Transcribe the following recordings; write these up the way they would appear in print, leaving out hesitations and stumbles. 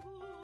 והוא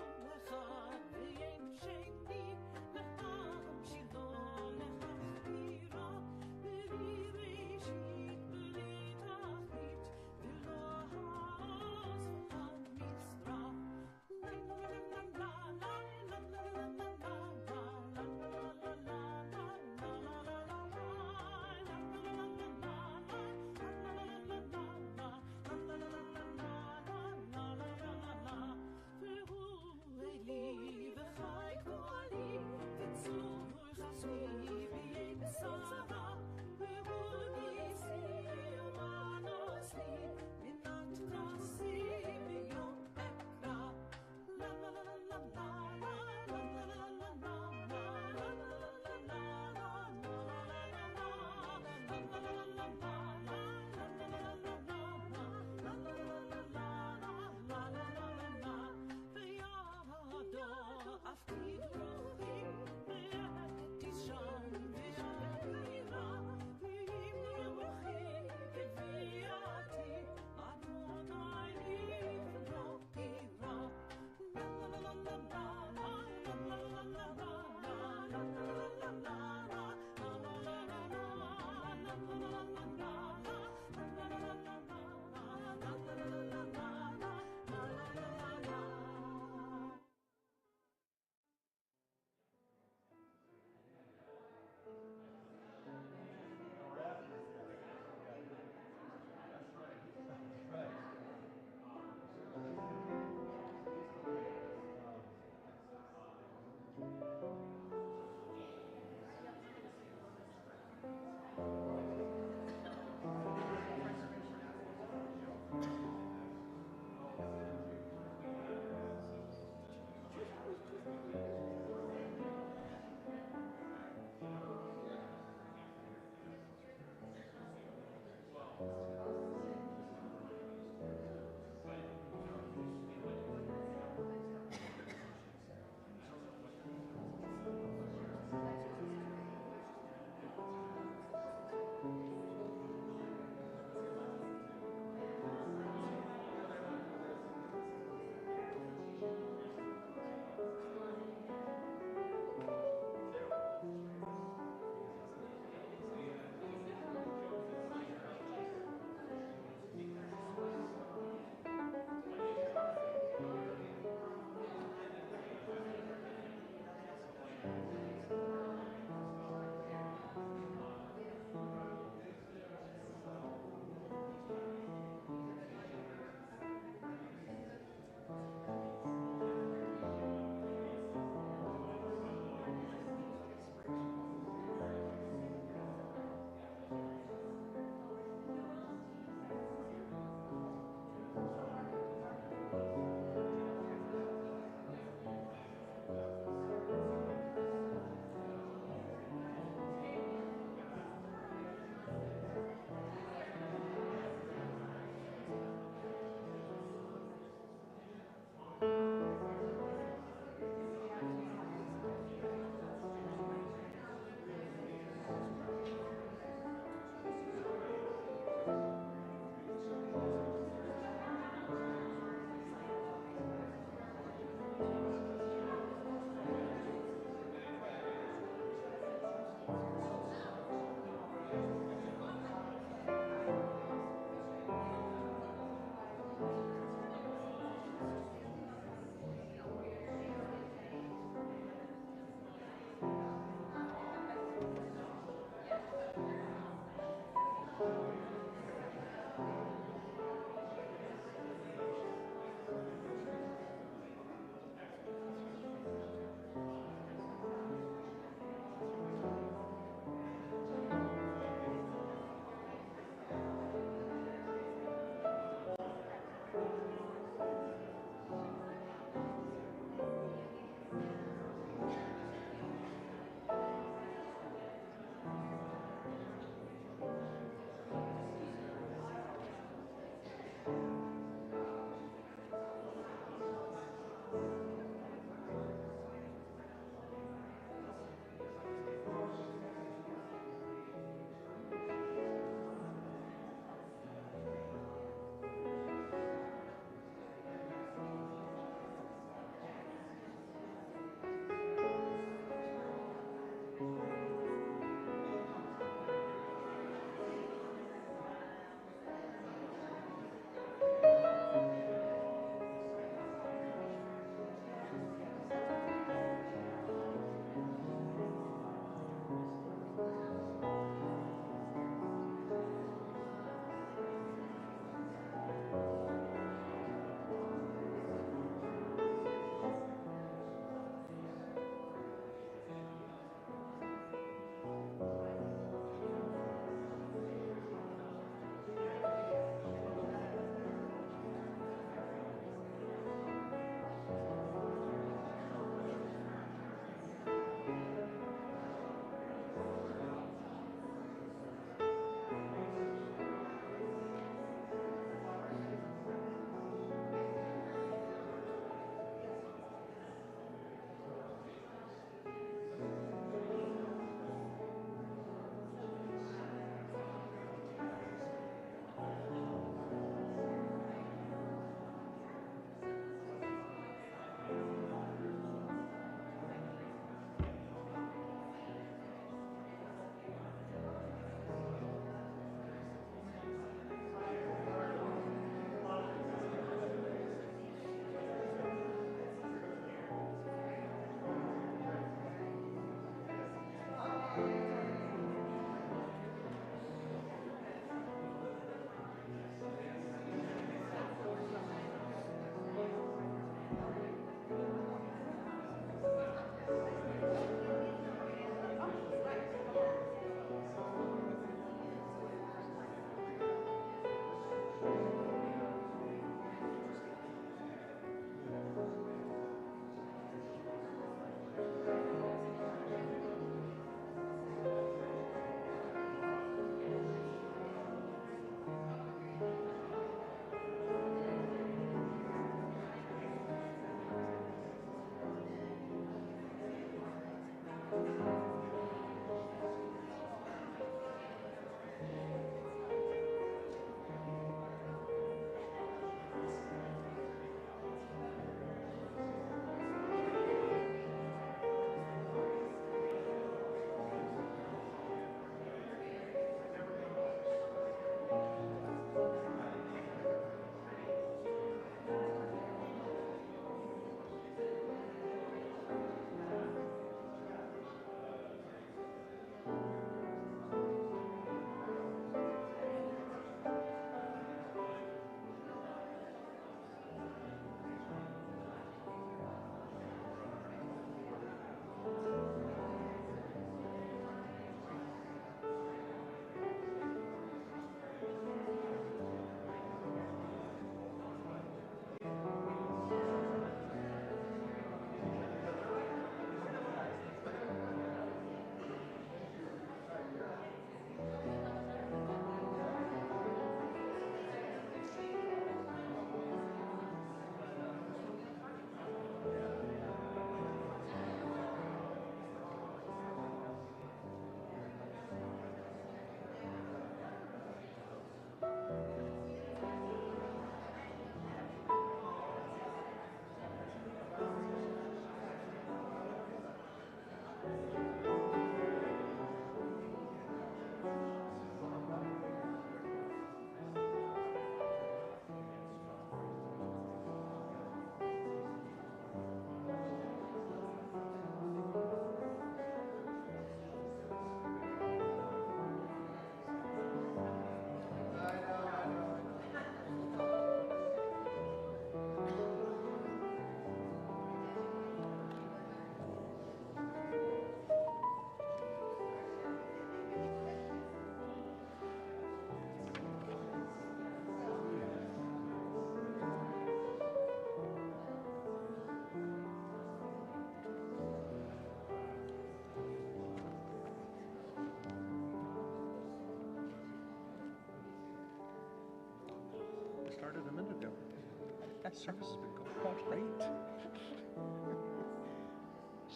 That service has been going great.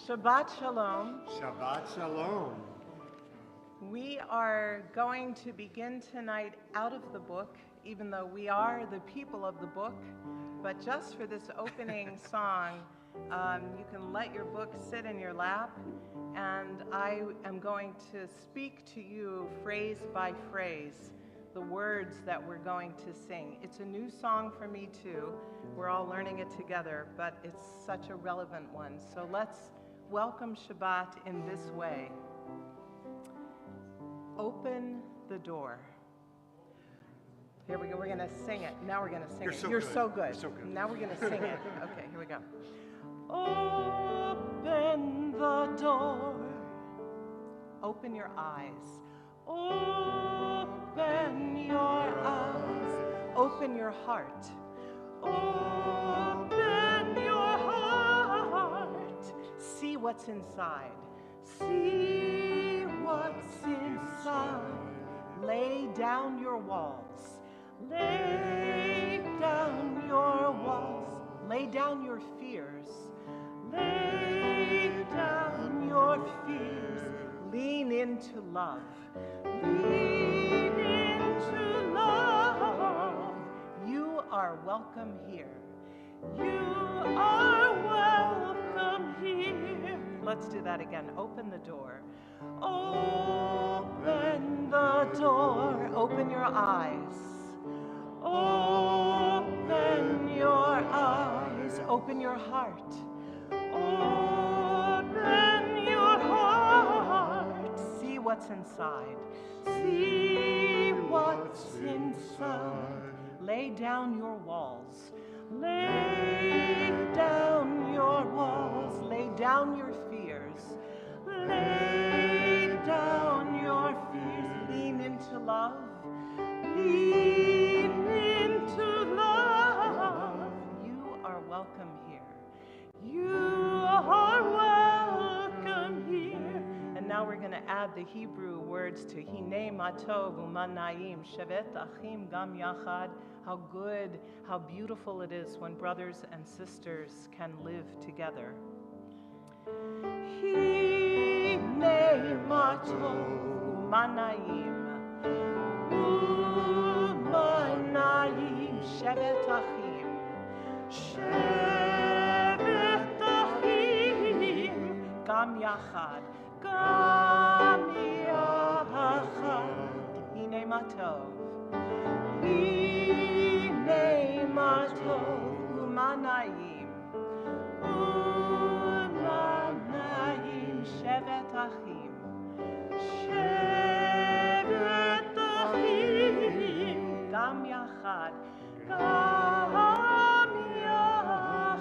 Shabbat Shalom. Shabbat Shalom. We are going to begin tonight out of the book, even though we are the people of the book. But just for this opening song, you can let your book sit in your lap, and I am going to speak to you phrase by phrase the words that we're going to sing. It's a new song for me too. We're all learning it together, but it's such a relevant one. So let's welcome Shabbat in this way. Open the door. Here we go. We're going to sing it. Now we're going to sing it. You're so good. You're so good. Now we're going to sing it. Okay, here we go. Open the door. Open your eyes. Open your eyes. Open your heart. Open your heart. See what's inside. See what's inside. Lay down your walls. Lay down your walls. Lay down your fears. Lay down your fears. Lean into love. Lean into love. You are welcome here. You are welcome here. Let's do that again. Open the door. Open the door. Open your eyes. Open your eyes. Open your heart. Open your heart. See what's inside. See what's inside. Lay down your walls. Lay down your walls. Lay down your fears. Lay down your fears. Lean into love. Lean into love. You are welcome here. You are welcome here. And now we're going to add the Hebrew words to Hinei matov u'manayim shevet achim gam yachad. How good, how beautiful it is when brothers and sisters can live together. Hinei matov u'manayim u'manayim shevet achim shevet achim gam yachad gam yachad hinei matov hinei matov u'manayim u'manayim shevet achim shevet achim gam yachad gam yachad.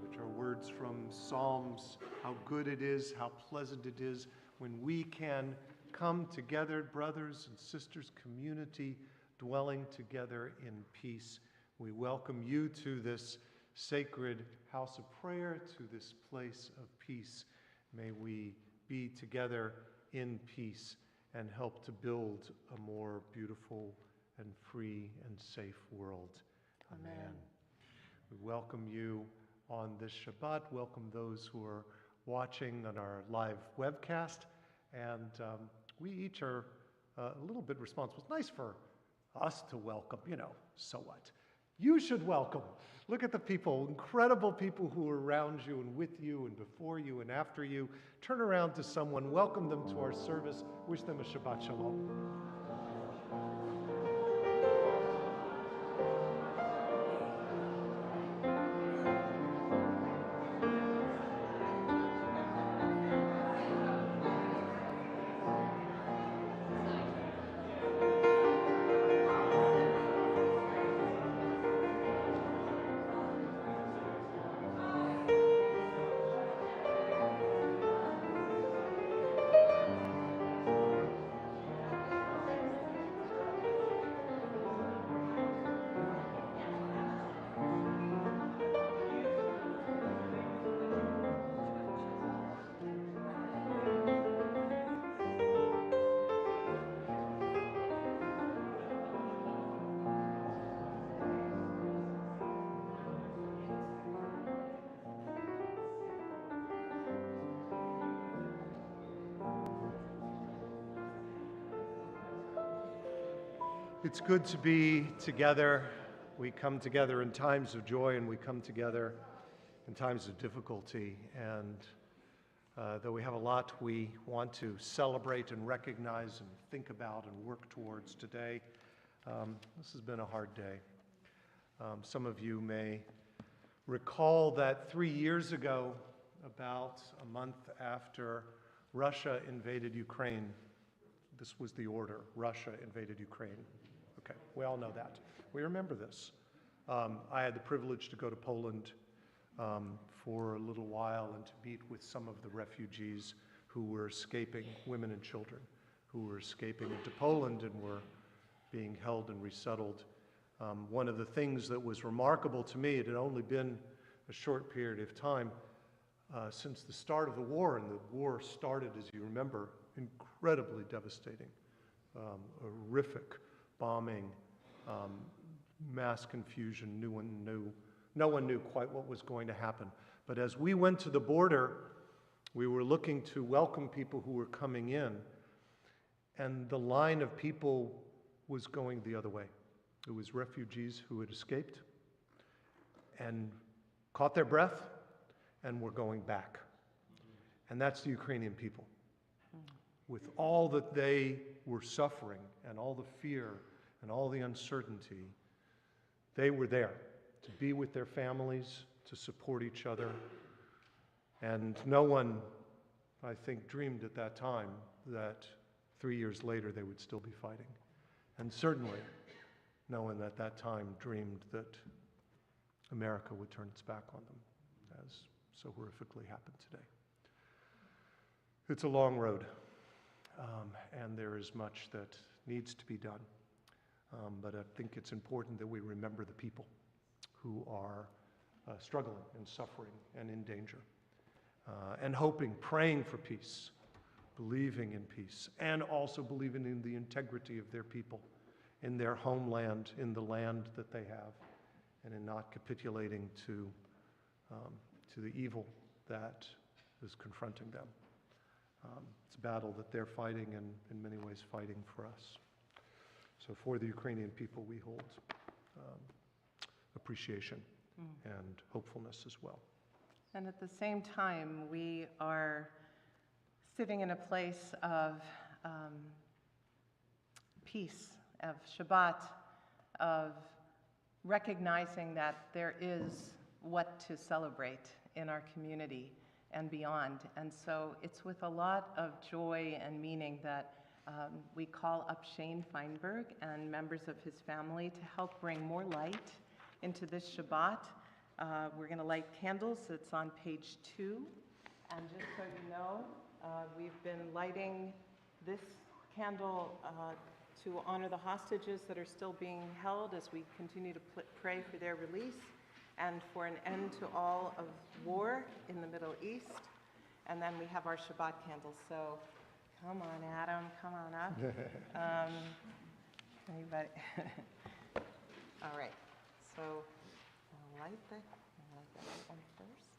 Which are words from Psalms. How good it is, how pleasant it is when we can come together, brothers and sisters, community, dwelling together in peace. We welcome you to this sacred house of prayer, to this place of peace. May we be together in peace and help to build a more beautiful and free and safe world. Amen. We welcome you on this Shabbat. Welcome those who are watching on our live webcast. And we each are a little bit responsible. It's nice for us to welcome, so what? You should welcome. Look at the people, incredible people who are around you and with you and before you and after you. Turn around to someone, welcome them to our service, wish them a Shabbat Shalom. It's good to be together. We come together in times of joy and we come together in times of difficulty. And though we have a lot we want to celebrate and recognize and think about and work towards today, this has been a hard day. Some of you may recall that 3 years ago, about a month after Russia invaded Ukraine, this was the order: Russia invaded Ukraine. Okay, we all know that. We remember this. I had the privilege to go to Poland for a little while and to meet with some of the refugees who were escaping, women and children, who were escaping into Poland and were being held and resettled. One of the things that was remarkable to me, it had only been a short period of time since the start of the war, and the war started, as you remember, incredibly devastating, horrific bombing, mass confusion. No one knew quite what was going to happen. But as we went to the border, we were looking to welcome people who were coming in, and the line of people was going the other way. It was refugees who had escaped and caught their breath and were going back. And that's the Ukrainian people. With all that they were suffering and all the fear and all the uncertainty, they were there to be with their families, to support each other. And no one, I think, dreamed at that time that 3 years later they would still be fighting. And certainly no one at that time dreamed that America would turn its back on them, as so horrifically happened today. It's a long road, and there is much that needs to be done. But I think it's important that we remember the people who are struggling and suffering and in danger, and hoping, praying for peace, believing in peace, and also believing in the integrity of their people, in their homeland, in the land that they have, and in not capitulating to the evil that is confronting them. It's a battle that they're fighting and in many ways fighting for us. So for the Ukrainian people, we hold appreciation and hopefulness as well. And at the same time, we are sitting in a place of peace, of Shabbat, of recognizing that there is what to celebrate in our community and beyond. And so it's with a lot of joy and meaning that we call up Shane Feinberg and members of his family to help bring more light into this Shabbat. We're going to light candles. It's on page 2. And just so you know, we've been lighting this candle to honor the hostages that are still being held as we continue to pray for their release and for an end to all of war in the Middle East. And then we have our Shabbat candles. So come on, Adam, come on up. Anybody? All right. So I'll light that one first.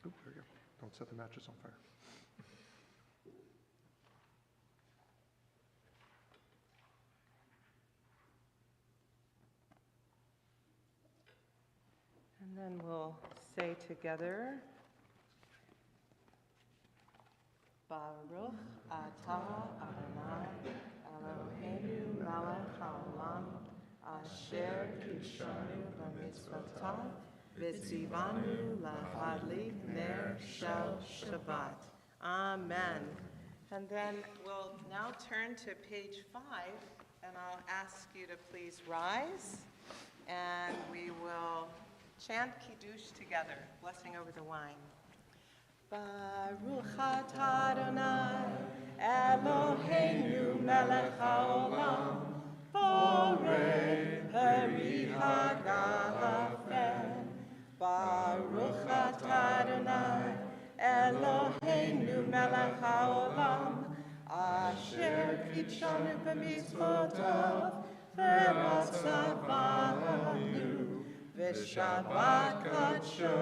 Oh, there you go. Don't set the matches on fire. And then we'll say together, Baruch atah Adonai Eloheinu melech haolam asher kishanu b'mitzvotav v'tzivanu lahadlik ner shel Shabbat. Amen. And then we'll now turn to page 5, and I'll ask you to please rise, and we will chant Kiddush together, blessing over the wine. Baruch atah Adonai Eloheinu melech haolam borei peri hagafen. Baruch atah Adonai Eloheinu melech haolam asher kitshanu b'mitzvotav v'ratzavanu v'shabbat kadsho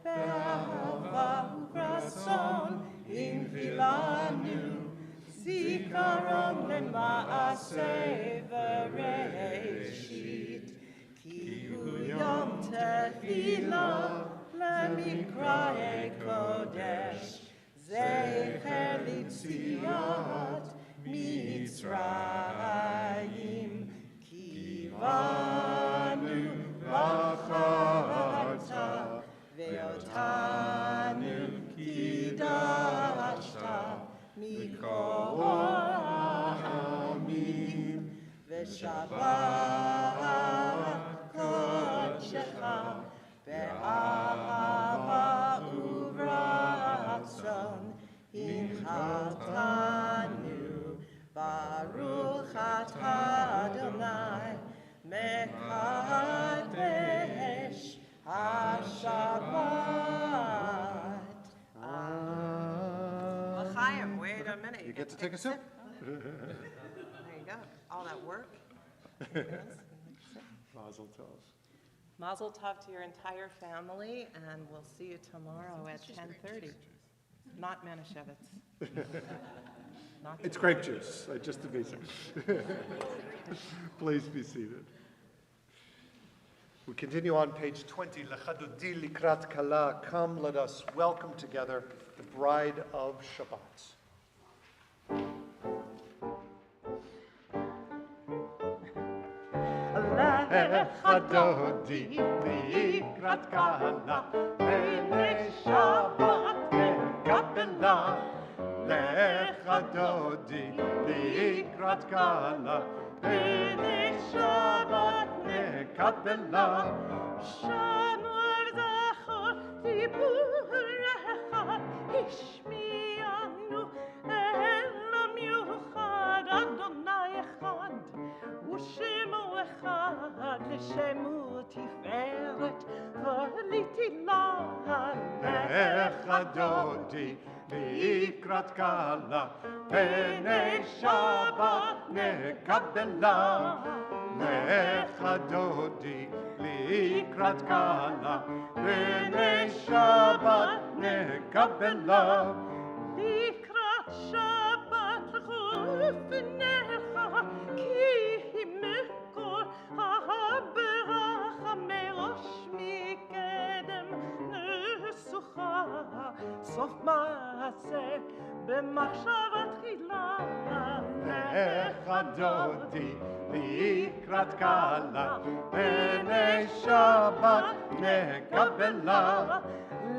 be'ahava u'ratzon invilanu zi זיכרון למעשה בראשית, כי הוא יום תפילה למקראי קודש, זכר ליציאת מצרים, כי באנו בחרת ואותנו קידשת מכל העמים, ושבת קודשך באהבה וברצון הנחלתנו. ברוך אתה אדוני מקדש השבת. L'chaim, wait a minute. You get to take a sip. There you go. All that work. Mazel tov. Mazel tov to your entire family, and we'll see you tomorrow at 10:30. Not Manischewitz. It's grape juice, just to be safe. Please be seated. We continue on page 20. Lechadodi likrat kala. Come, let us welcome together the bride of Shabbat. Lechadodi likrat kala. Pene Shabbat Kabbalat. Lecha dodi likrat kala, pene Shabbat nekabela. Shamar zachor diburecha, ishmianu elam yuchad, Adonai echad, u'shemo echad, l'shemu tiferet, v'litila. Lecha dodi likrat kala, pene Shabbat nekabela. Lecha dodi likrat kala, pene Shabbat nekabela. Likrat Shabbat chufnecha, ki himekor ha'beracha merosh mikedem nesucha. Sof ma'aseh b'machshava tchila. Lecha dodi likrat kala, pene Shabbat nekabela.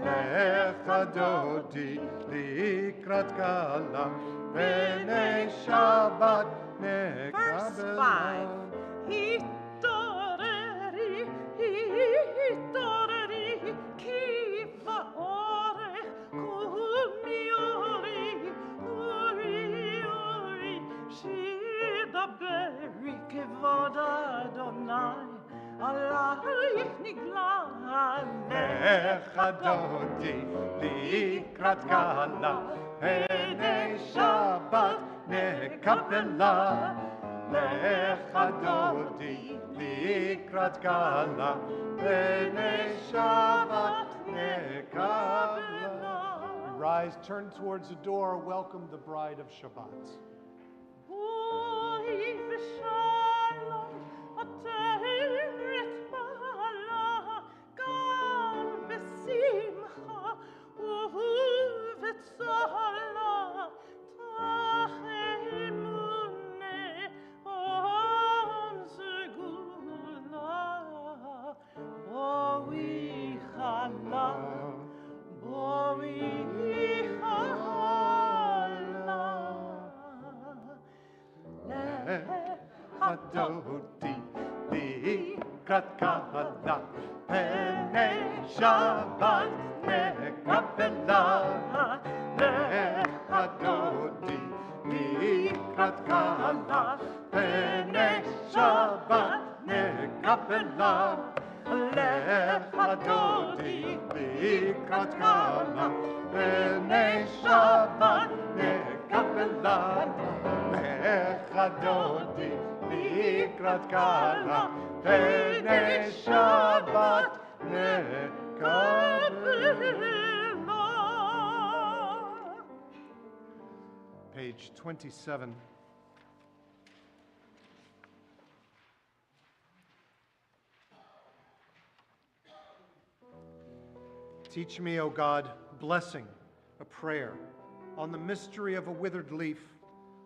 Lecha dodi likrat kala, pene Shabbat Verse nekabela. 5. Hitoreri, ki va'orech kol miori, uri, shidaberi kevod Adonai, alayich nigla. Lecha dodi likrat kala, pene Shabbat nekabela. Lecha dodi likrat kala, pene Shabbat nekabela. Rise, turn towards the door, welcome the bride of Shabbat. Oy v'shalom, ateret ba'ala, gal b'simcha, u'v'tzala, tachemune, on segula, boi chala, boi chala. Lecha dodi likrat kala, pene Shabbat nekabela. Lecha dodi likrat kala, pene Shabbat nekabela. Lecha dodi likrat kala, pene Shabbat nekabela. Lecha dodi likrat kala, pene Shabbat nekabela. page 27. Teach me, O God, blessing, a prayer, on the mystery of a withered leaf,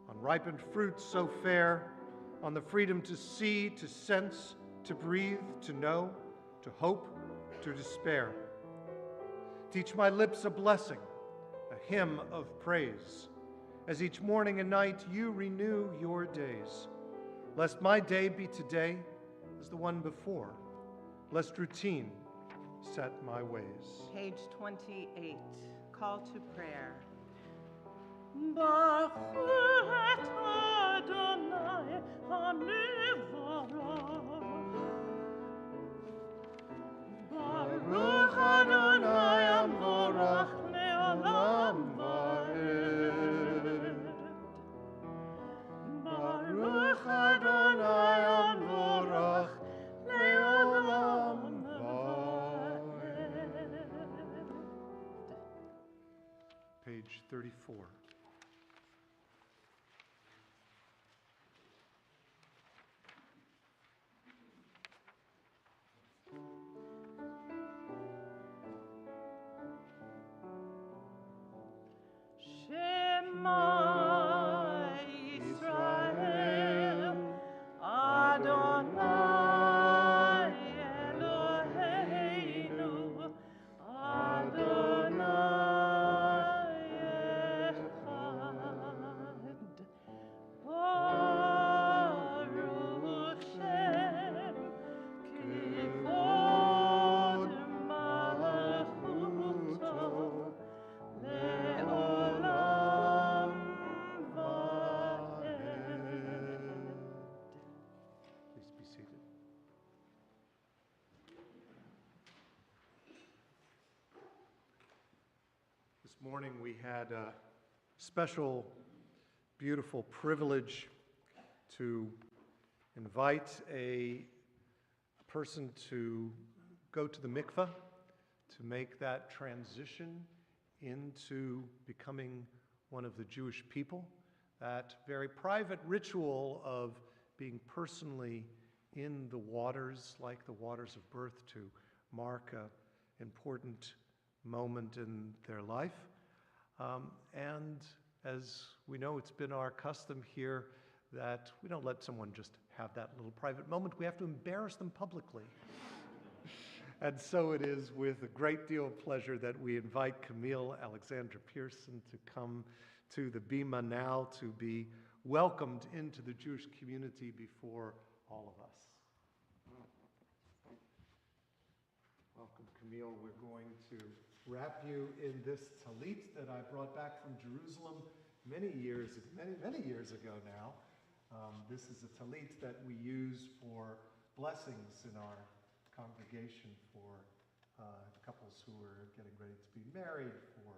on ripened fruit so fair, on the freedom to see, to sense, to breathe, to know, to hope, to despair. Teach my lips a blessing, a hymn of praise, as each morning and night you renew your days. Lest my day be today as the one before, lest routine set my ways. Page 28, Call to Prayer. Baruch et Adonai Hanevarach. Baruch Adonai Amvorach Leolam Vaed. Baruch Adonai Amvorach Leolam Vaed. Page 34. Shema Yisrael Adonai Eloheinu Adonai Echad. Baruch Shem Kivod Malchuto Le'olam Vaed. Please be seated. This morning we had a special, beautiful privilege to invite a person to go to the mikveh, to make that transition into becoming one of the Jewish people, that very private ritual of being personally in the waters, like the waters of birth, to mark an important moment in their life. And as we know, it's been our custom here that we don't let someone just have that little private moment. We have to embarrass them publicly. And so it is with a great deal of pleasure that we invite Camille Alexandra Pearson to come to the Bima now to be welcomed into the Jewish community before all of us. Welcome, Camille. We're going to wrap you in this talit that I brought back from Jerusalem many years ago now. This is a talit that we use for blessings in our congregation for couples who are getting ready to be married, for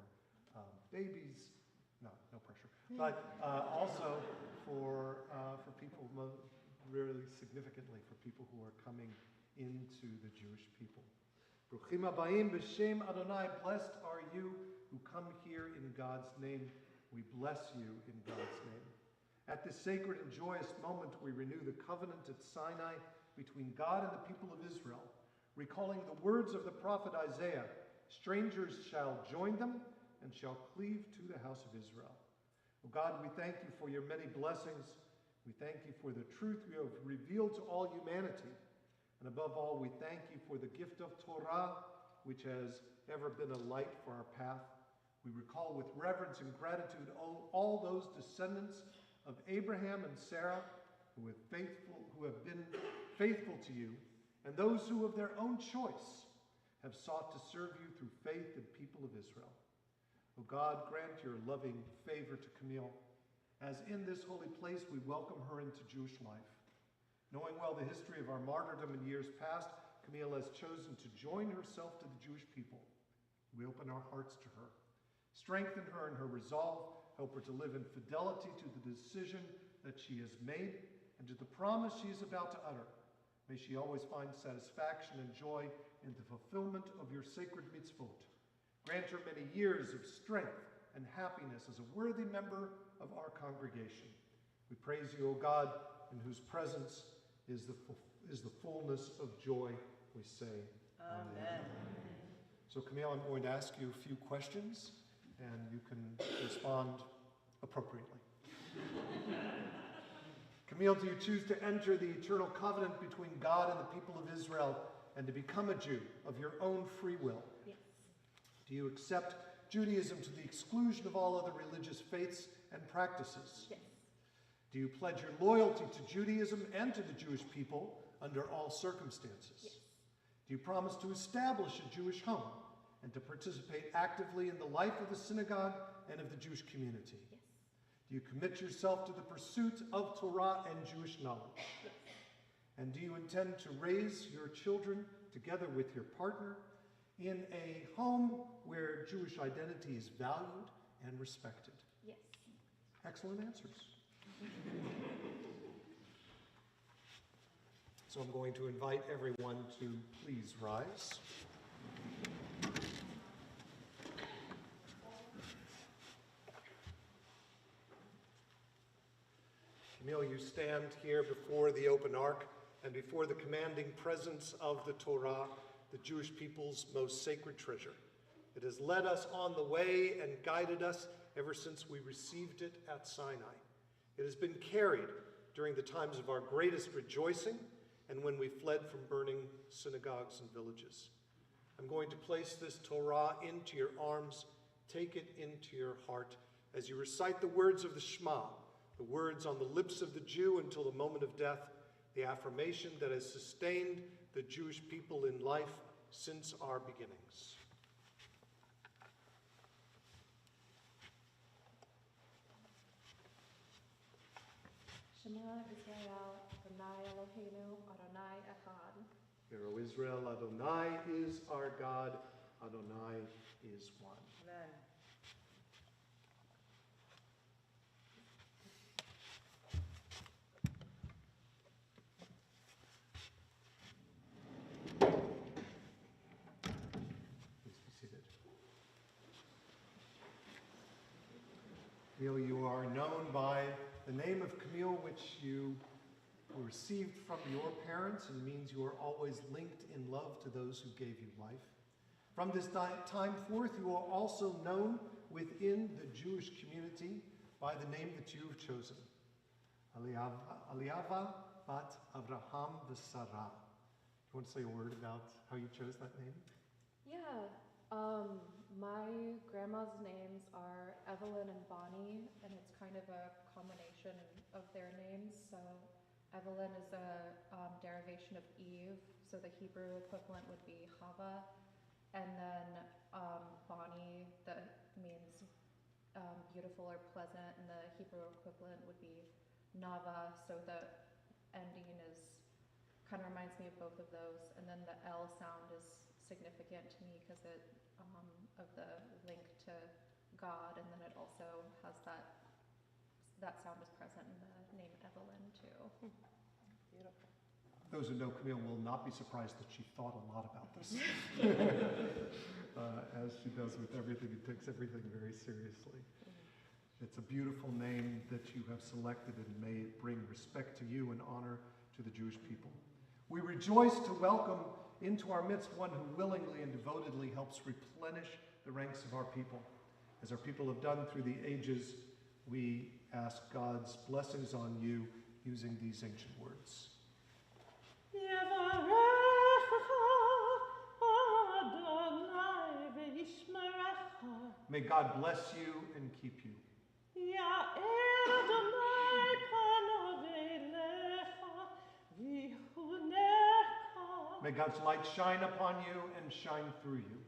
babies. No pressure. But also for people, really significantly for people who are coming into the Jewish people. Bruchim habayim b'shem Adonai. Blessed are you who come here in God's name. We bless you in God's name. At this sacred and joyous moment, we renew the covenant at Sinai between God and the people of Israel, recalling the words of the prophet Isaiah, strangers shall join them and shall cleave to the house of Israel. O God, we thank you for your many blessings. We thank you for the truth you have revealed to all humanity. And above all, we thank you for the gift of Torah, which has ever been a light for our path. We recall with reverence and gratitude all those descendants of Abraham and Sarah who have been faithful to you, and those who of their own choice have sought to serve you through faith in people of Israel. O God, grant your loving favor to Camille, as in this holy place we welcome her into Jewish life. Knowing well the history of our martyrdom in years past, Camille has chosen to join herself to the Jewish people. We open our hearts to her. Strengthen her in her resolve. Help her to live in fidelity to the decision that she has made and to the promise she is about to utter. May she always find satisfaction and joy in the fulfillment of your sacred mitzvot. Grant her many years of strength and happiness as a worthy member of our congregation. We praise you, O God, in whose presence is the fullness of joy, we say. Amen. So Camille, I'm going to ask you a few questions, and you can respond appropriately. Camille, do you choose to enter the eternal covenant between God and the people of Israel and to become a Jew of your own free will? Yes. Do you accept Judaism to the exclusion of all other religious faiths and practices? Yes. Do you pledge your loyalty to Judaism and to the Jewish people under all circumstances? Yes. Do you promise to establish a Jewish home and to participate actively in the life of the synagogue and of the Jewish community? Yes. Do you commit yourself to the pursuit of Torah and Jewish knowledge? Yes. And do you intend to raise your children together with your partner in a home where Jewish identity is valued and respected? Yes. Excellent answers. So I'm going to invite everyone to please rise. Camille, you stand here before the open ark and before the commanding presence of the Torah, the Jewish people's most sacred treasure. It has led us on the way and guided us ever since we received it at Sinai. It has been carried during the times of our greatest rejoicing and when we fled from burning synagogues and villages. I'm going to place this Torah into your arms. Take it into your heart as you recite the words of the Shema, the words on the lips of the Jew until the moment of death, the affirmation that has sustained the Jewish people in life since our beginnings. Shema Israel, Adonai Eloheinu, Adonai Echad. Hear, O Israel, Adonai is our God, Adonai is one. Amen. Please be seated. Camille, you are known by the name of Camille, which you received from your parents, and means you are always linked in love to those who gave you life. From this time forth, you are also known within the Jewish community by the name that you have chosen, Aliava bat Avraham v'Sarah. You want to say a word about how you chose that name? Yeah, my grandma's names are Evelyn and Bonnie, and it's kind of a combination of their names. So Evelyn is a derivation of Eve, so the Hebrew equivalent would be Hava, and then Bonnie, that means beautiful or pleasant, and the Hebrew equivalent would be Nava, so the ending is kind of reminds me of both of those, and then the L sound is significant to me because it of the link to God, and then it also has that sound is present in the name Evelyn too. Beautiful. Those who know Camille will not be surprised that she thought a lot about this, as she does with everything. It takes everything very seriously. It's a beautiful name that you have selected, and may it bring respect to you and honor to the Jewish people. We rejoice to welcome into our midst one who willingly and devotedly helps replenish the ranks of our people. As our people have done through the ages, we ask God's blessings on you using these ancient words. May God bless you and keep you. May God's light shine upon you and shine through you.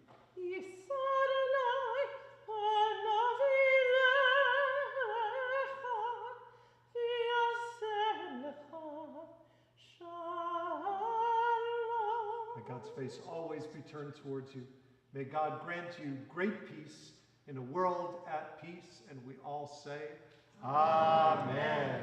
May God's face always be turned towards you. May God grant you great peace in a world at peace, and we all say, Amen.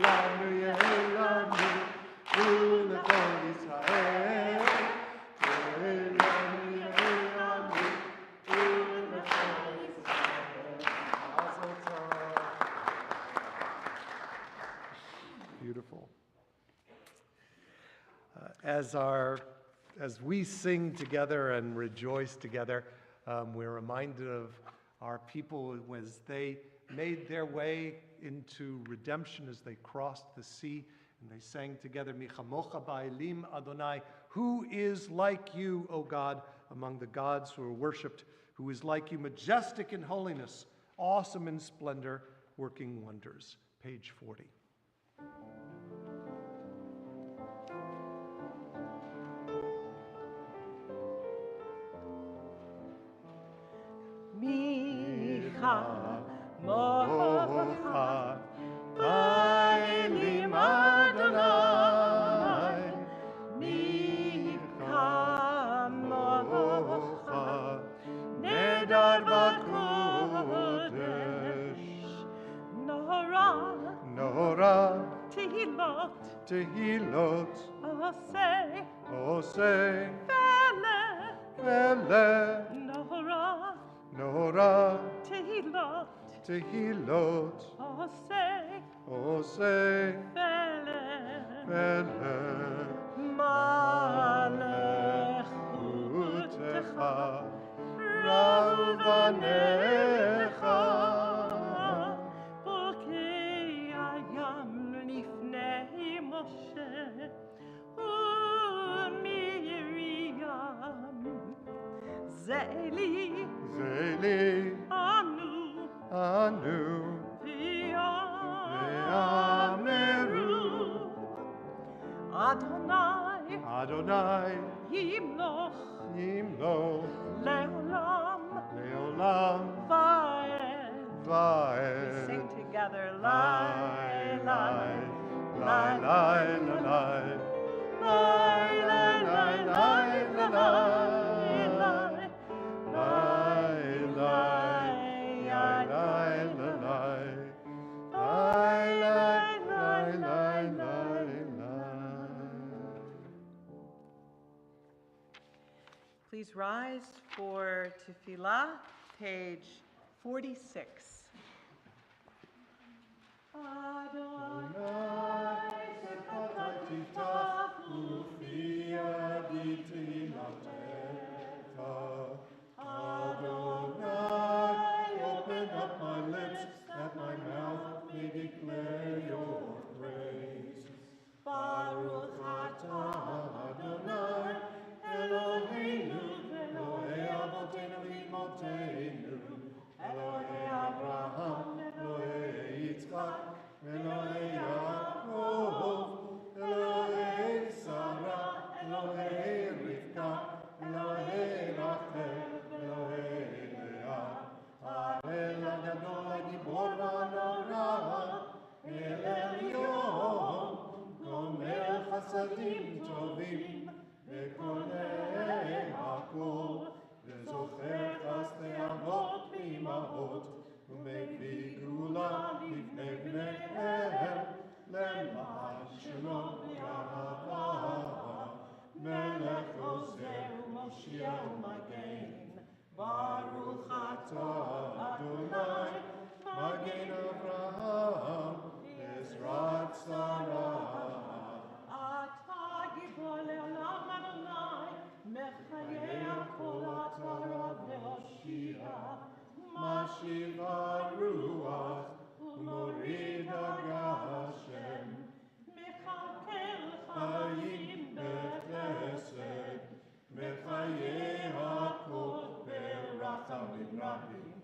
לנו, יהיה לנו, ולכל ישראל. יהיה לנו, יהיה לנו, ולכל ישראל. Mazel tov. Beautiful. As we sing together and rejoice together, we're reminded of our people as they made their way into redemption, as they crossed the sea, and they sang together, Mi chamocha ba'elim Adonai, who is like you, O God, among the gods who are worshipped, who is like you, majestic in holiness, awesome in splendor, working wonders. Page 40. Micha mocha ba'elim Adonai. Micha mocha nedar b'kodesh. Nora tehilot oseh vele Nora tehilot oseh vele malechutecha ravanecha bokei hayam lifnei Moshe u'Miriam Zeli Anu V'Ameru Adonai Yimloch Leolam Va'ed. We sing together, Lai, Lai, Lai, Lai, Lai, Lai, Lai, Lai, Lai, Lai, Please rise for Tefillah, page 46. Adonai, Separatita, Ufia di Tinatecha. Adonai, open up my lips, that my mouth may declare your praise. Baruch atah Adonai, Eloheinu, Elohei Avotenu v'Imotenu, Elohei Abraham, Elohei Yitzchak, Elohei Yaakov, Elohei Sarah, Elohei Rivka, Elohei Rachel, Elohei Leah, Ha'el Hagadol Hagibor Ha'nora, El Elyon, Gomer Chasadim Tovim, וקונה הכל, וזוכר חסדי אבות ואימהות, ומביא גאולה לפני בניהם, למען שמו ואהבה. מלך עוזר ומושיע ומגן, ברוך אתה אדוני, מגן אברהם, עזרת שרה. גיבור לעולם אדוני, מחיי הכל אתה רב להושיע, משיב הרוח ומוריד הגשם, מכלכל חיים בחסד, מחיי הכל ברחמים רבים,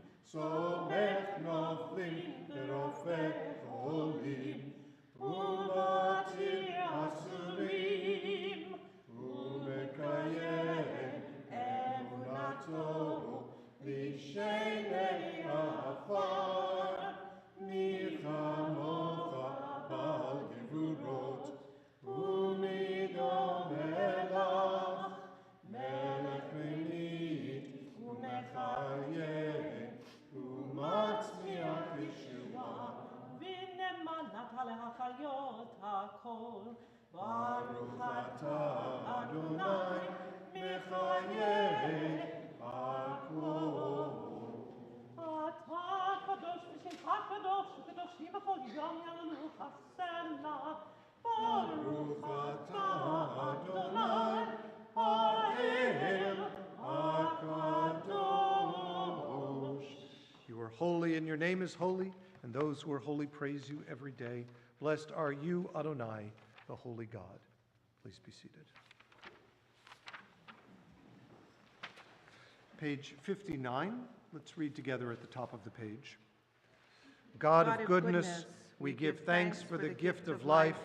hayot hakol. Baruch atah Adonai mechayeh hakol. Atah kadosh v'shemcha kadosh v'kadoshim b'chol yom ya'alu chasena. Baruch atah Adonai ha'el hakadosh. You are holy, and your name is holy, and those who are holy praise you every day. Blessed are you, Adonai, the holy God. Please be seated. Page 59. Let's read together at the top of the page. God of goodness, we give thanks for the gift of life,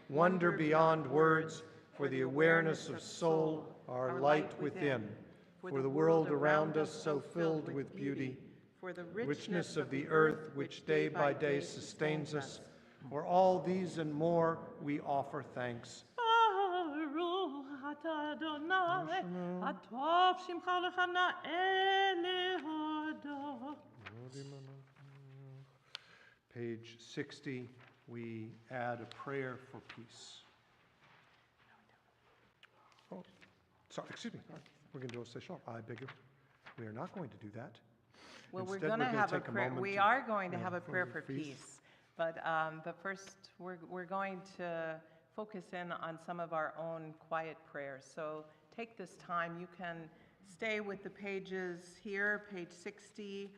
wonder beyond words, for the awareness of soul, our light within, for the world around us so filled with beauty, for the richness of the earth which day by day sustains us. For all these and more we offer thanks. Baruch atah Adonai, atov shimcha lechana'el lehodo. Page 60, we add a prayer for peace. Oh, sorry, excuse me. We're going to do a seshon. I beg your. We are not going to do that. Well, Instead, we're going to have a take prayer. moment We to- are going to have a for prayer the for feast. peace. But first, we're going to focus in on some of our own quiet prayers. So take this time. You can stay with the pages here, page 60,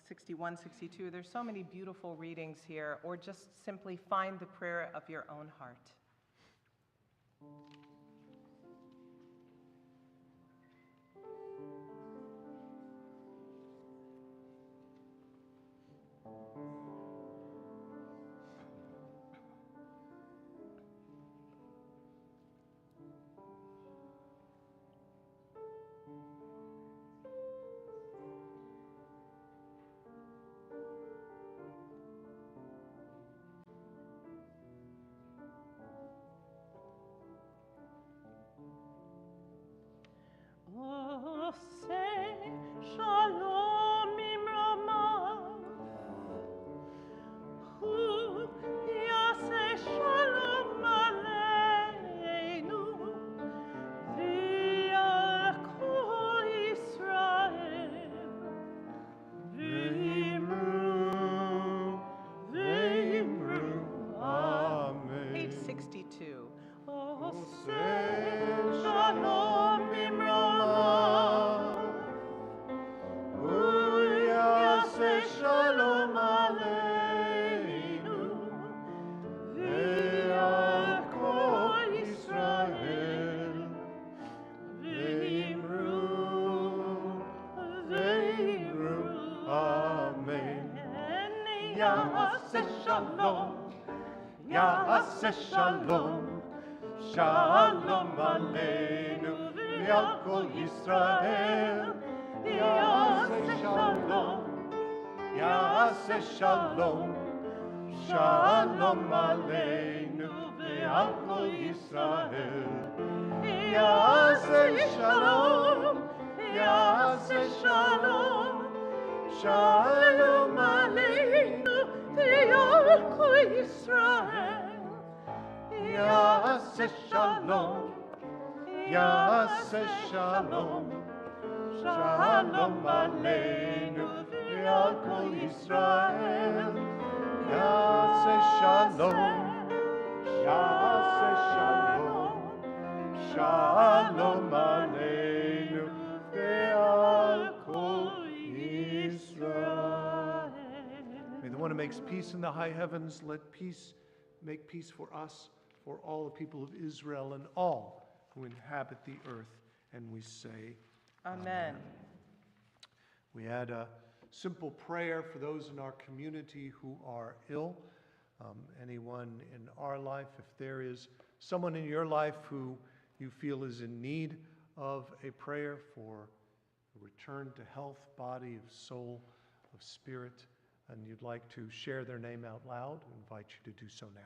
61, 62. There's so many beautiful readings here. Or just simply find the prayer of your own heart. Oh, say shalom imramav. Hu yaseh shalom aleinu. V'al kol Yisrael. V'imru. Amen. Page 62. Oh, say shalom imramav. Hu yaseh shalom aleinu. V'al kol Yisrael. V'imru. Amen. Yaseh shalom. Yaseh shalom. Shalom aleinu v'al kol Yisrael. Yaseh shalom. Yaseh shalom. Shalom aleinu v'al kol Yisrael. Yaseh shalom. Yaseh shalom. Shalom aleinu v'al kol Yisrael. Yaseh shalom. Yaseh shalom. Shalom aleinu v'al kol Yisrael. Yaseh shalom. Yaseh shalom. Shalom aleinu v'al kol Yisrael. May the one who makes peace in the high heavens make peace for us, for all the people of Israel and all who inhabit the earth. And we say, Amen. we add a simple prayer for those in our community who are ill. Anyone in our life, if there is someone in your life who you feel is in need of a prayer for a return to health, body, of soul, of spirit, and you'd like to share their name out loud, I invite you to do so now.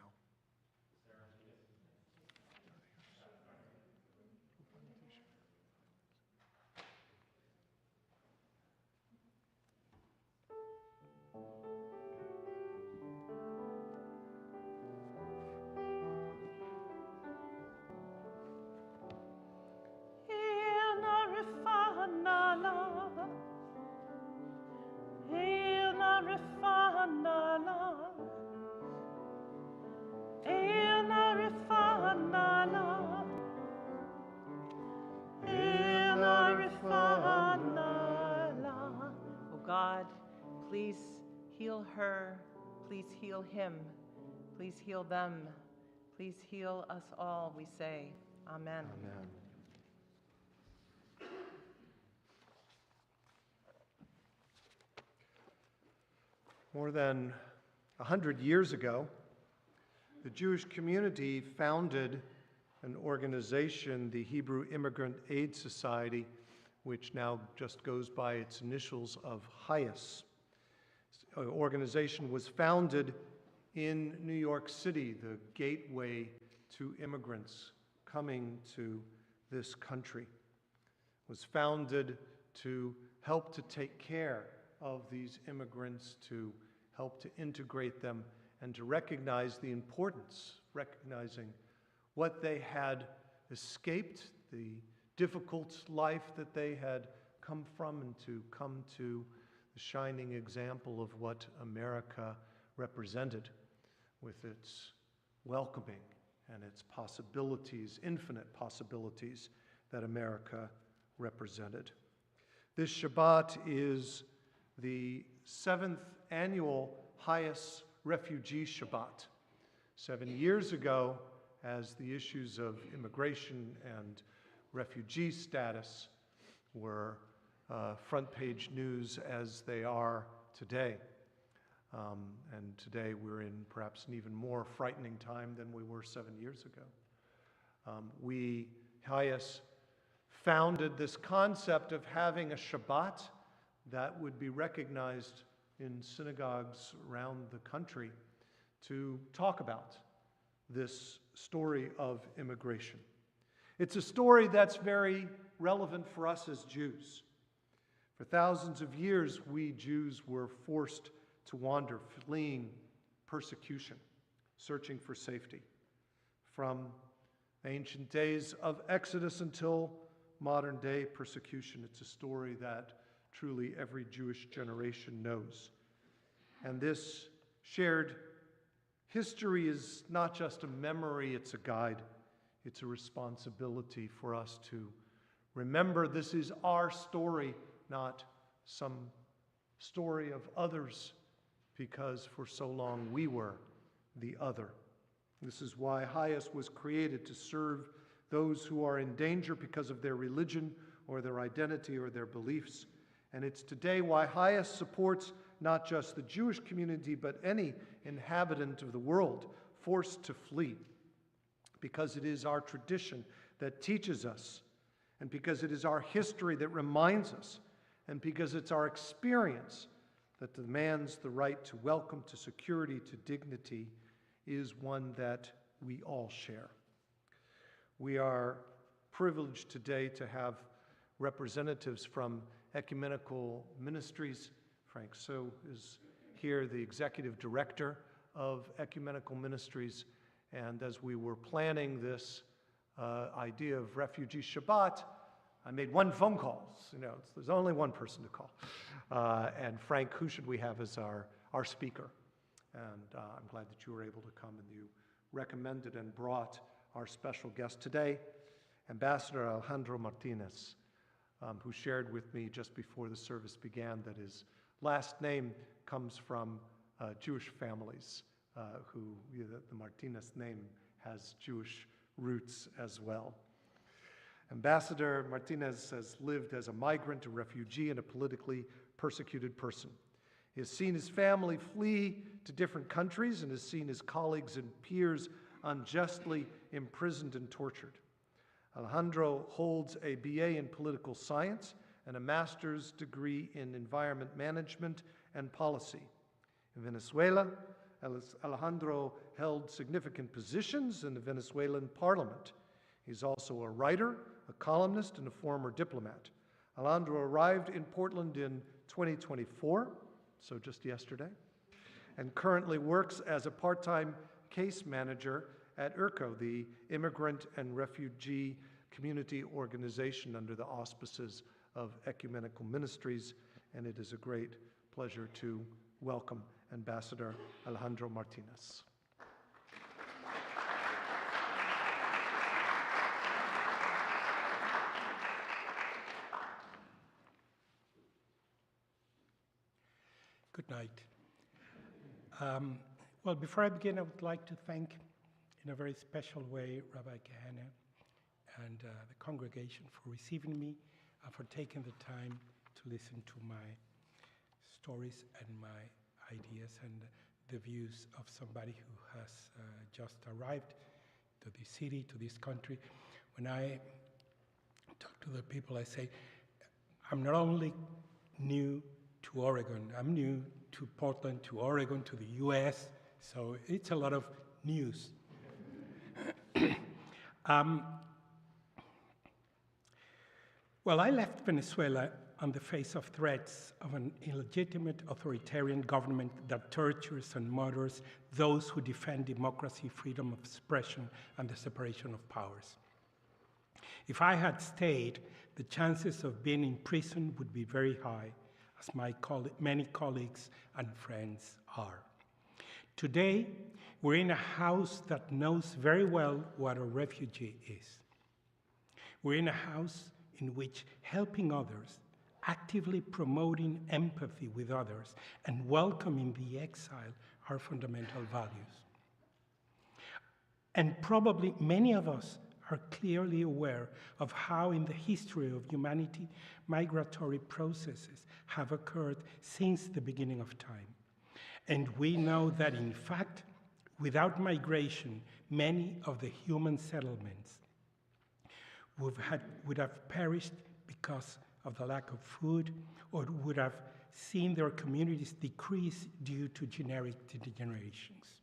him. Please heal them. Please heal us all, we say. Amen. Amen. More than 100 years ago, the Jewish community founded an organization, the Hebrew Immigrant Aid Society, which now just goes by its initials of HIAS. The organization was founded in New York City, the gateway to immigrants coming to this country. It was founded to help to take care of these immigrants, to help to integrate them, and to recognize the importance, recognizing what they had escaped, the difficult life that they had come from, and to come to the shining example of what America represented with its welcoming and its possibilities, infinite possibilities that America represented. This Shabbat is the 7th annual HIAS Refugee Shabbat. 7 years ago, as the issues of immigration and refugee status were front page news as they are today. And today we're in perhaps an even more frightening time than we were 7 years ago. HIAS, founded this concept of having a Shabbat that would be recognized in synagogues around the country to talk about this story of immigration. It's a story that's very relevant for us as Jews. For thousands of years, we Jews were forced to wander, fleeing persecution, searching for safety. From ancient days of Exodus until modern day persecution, it's a story that truly every Jewish generation knows. And this shared history is not just a memory, it's a guide. It's a responsibility for us to remember this is our story, not some story of others, because for so long we were the other. This is why HIAS was created, to serve those who are in danger because of their religion or their identity or their beliefs. And it's today why HIAS supports not just the Jewish community, but any inhabitant of the world forced to flee, because it is our tradition that teaches us, and because it is our history that reminds us, and because it's our experience that demands the right to welcome, to security, to dignity, is one that we all share. We are privileged today to have representatives from ecumenical ministries. Frank So is here, the executive director of ecumenical ministries. And as we were planning this idea of Refugee Shabbat, I made one phone call. There's only one person to call. And Frank, who should we have as our speaker? And I'm glad that you were able to come, and you recommended and brought our special guest today, Ambassador Alejandro Martinez, who shared with me just before the service began that his last name comes from Jewish families, the Martinez name has Jewish roots as well. Ambassador Martinez has lived as a migrant, a refugee, and a politically persecuted person. He has seen his family flee to different countries and has seen his colleagues and peers unjustly imprisoned and tortured. Alejandro holds a BA in political science and a master's degree in environment management and policy. In Venezuela, Alejandro held significant positions in the Venezuelan parliament. He's also a writer, a columnist, and a former diplomat. Alejandro arrived in Portland in 2024, so just yesterday, and currently works as a part-time case manager at IRCO, the Immigrant and Refugee Community Organization under the auspices of Ecumenical Ministries, and it is a great pleasure to welcome Ambassador Alejandro Martinez. Good night. Well, before I begin, I would like to thank, in a very special way, Rabbi Kahane and the congregation for receiving me and for taking the time to listen to my stories and my ideas and the views of somebody who has just arrived to this city, to this country. When I talk to the people, I say, I'm not only new to Oregon, I'm new to Portland, to Oregon, to the US, so it's a lot of news. Well, I left Venezuela on the face of threats of an illegitimate authoritarian government that tortures and murders those who defend democracy, freedom of expression, and the separation of powers. If I had stayed, the chances of being in prison would be very high, as many colleagues and friends are. Today, we're in a house that knows very well what a refugee is. We're in a house in which helping others, actively promoting empathy with others, and welcoming the exile are fundamental values. And probably many of us are clearly aware of how in the history of humanity, migratory processes have occurred since the beginning of time. And we know that in fact, without migration, many of the human settlements would have perished because of the lack of food, or would have seen their communities decrease due to generic degenerations.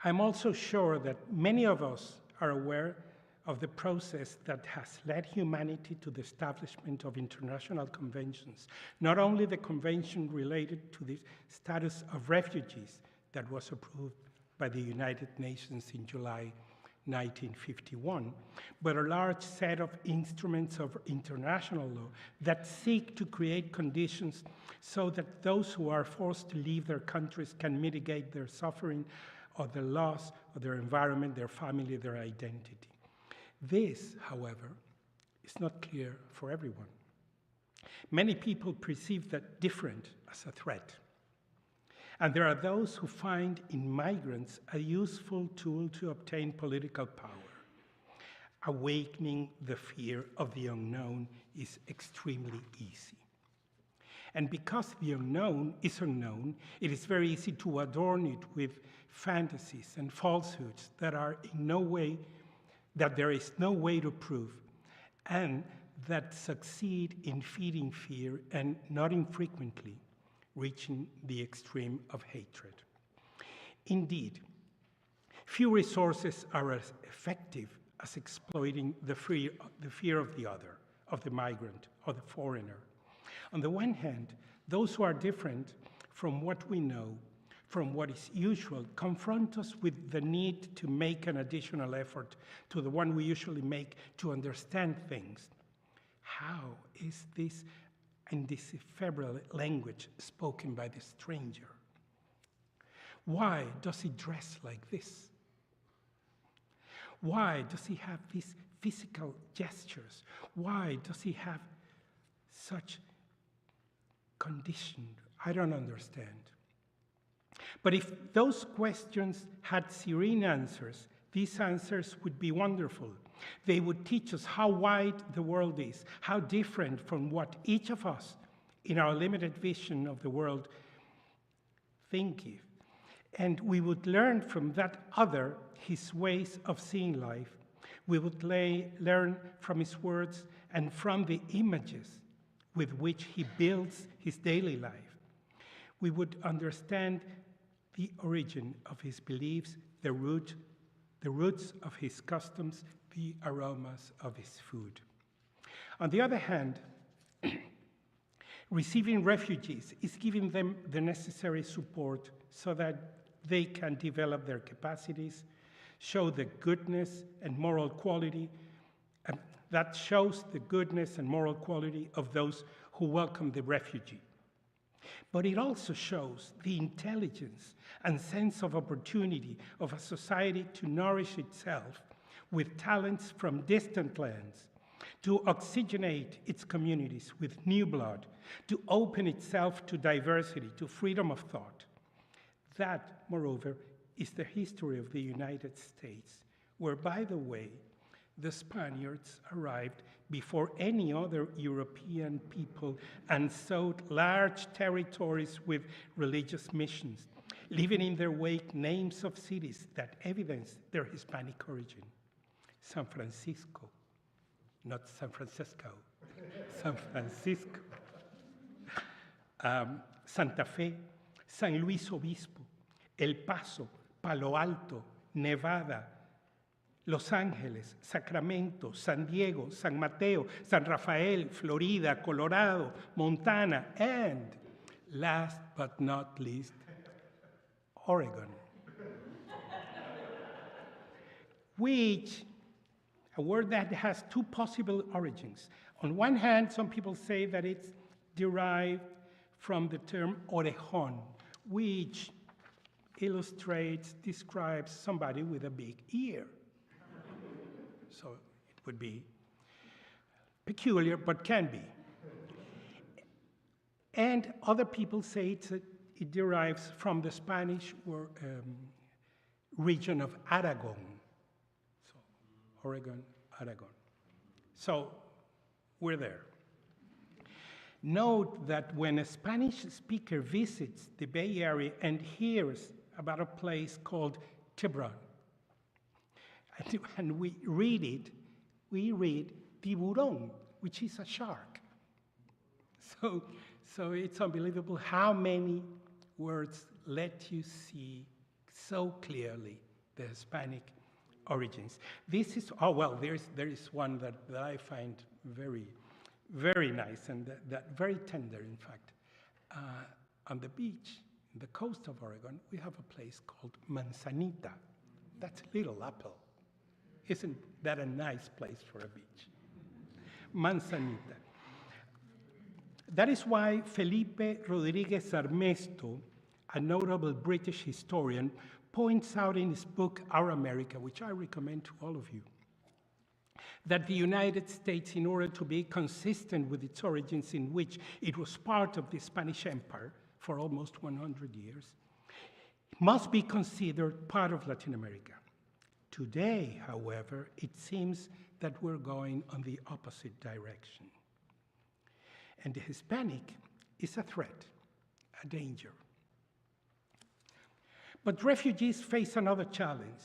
I'm also sure that many of us are aware of the process that has led humanity to the establishment of international conventions, not only the convention related to the status of refugees that was approved by the United Nations in July 1951, but a large set of instruments of international law that seek to create conditions so that those who are forced to leave their countries can mitigate their suffering or the loss of their environment, their family, their identity. This, however, is not clear for everyone. Many people perceive that different as a threat. And there are those who find in migrants a useful tool to obtain political power. Awakening the fear of the unknown is extremely easy. And because the unknown is unknown, it is very easy to adorn it with fantasies and falsehoods that there is no way to prove, and that succeed in feeding fear and not infrequently reaching the extreme of hatred. Indeed, few resources are as effective as exploiting the fear of the other, of the migrant, or the foreigner. On the one hand, those who are different from what we know, from what is usual, confront us with the need to make an additional effort to the one we usually make to understand things. How is this indecipherable language spoken by the stranger? Why does he dress like this? Why does he have these physical gestures? Why does he have such condition? I don't understand. But if those questions had serene answers, these answers would be wonderful. They would teach us how wide the world is, how different from what each of us, in our limited vision of the world, thinketh. And we would learn from that other his ways of seeing life. We would learn from his words and from the images with which he builds his daily life. We would understand the origin of his beliefs, the roots of his customs, the aromas of his food. On the other hand, receiving refugees is giving them the necessary support so that they can develop their capacities, show the goodness and moral quality, that shows the goodness and moral quality of those who welcome the refugee. But it also shows the intelligence and sense of opportunity of a society to nourish itself with talents from distant lands, to oxygenate its communities with new blood, to open itself to diversity, to freedom of thought. That, moreover, is the history of the United States, where, by the way, the Spaniards arrived before any other European people and sought large territories with religious missions, leaving in their wake names of cities that evidence their Hispanic origin. San Francisco, not San Francisco, San Francisco. Santa Fe, San Luis Obispo, El Paso, Palo Alto, Nevada, Los Ángeles, Sacramento, San Diego, San Mateo, San Rafael, Florida, Colorado, Montana, and last but not least, Oregon. Which, a word that has two possible origins. On one hand, some people say that it's derived from the term orejón, which illustrates, describes somebody with a big ear. So it would be peculiar, but can be. And other people say it derives from the Spanish region of Aragon. So Oregon, Aragon. So we're there. Note that when a Spanish speaker visits the Bay Area and hears about a place called Tiburon, and we read tiburón, which is a shark. So it's unbelievable how many words let you see so clearly the Hispanic origins. This is, oh well, there is one that I find very, very nice and that very tender, in fact. On the beach, in the coast of Oregon, we have a place called Manzanita. That's Little Apple. Isn't that a nice place for a beach? Manzanita. That is why Felipe Rodriguez Armesto, a notable British historian, points out in his book, Our America, which I recommend to all of you, that the United States, in order to be consistent with its origins, in which it was part of the Spanish Empire for almost 100 years, must be considered part of Latin America. Today, however, it seems that we're going on the opposite direction. And the Hispanic is a threat, a danger. But refugees face another challenge,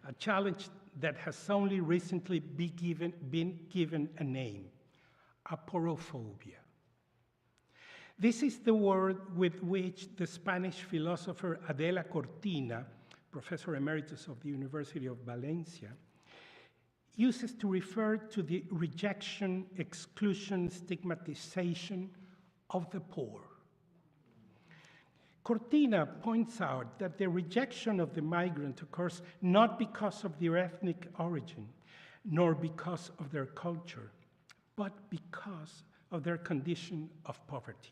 a challenge that has only recently been given a name, aporophobia. This is the word with which the Spanish philosopher Adela Cortina, professor emeritus of the University of Valencia, uses to refer to the rejection, exclusion, stigmatization of the poor. Cortina points out that the rejection of the migrant occurs not because of their ethnic origin, nor because of their culture, but because of their condition of poverty.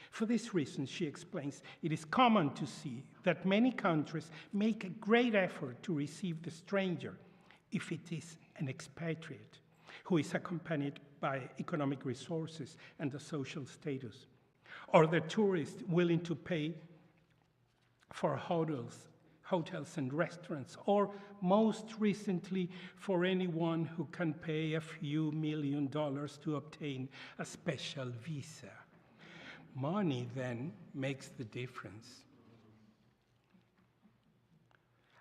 For this reason, she explains, it is common to see that many countries make a great effort to receive the stranger, if it is an expatriate, who is accompanied by economic resources and a social status, or the tourist willing to pay for hotels and restaurants, or most recently, for anyone who can pay a few $1 million to obtain a special visa. Money then makes the difference.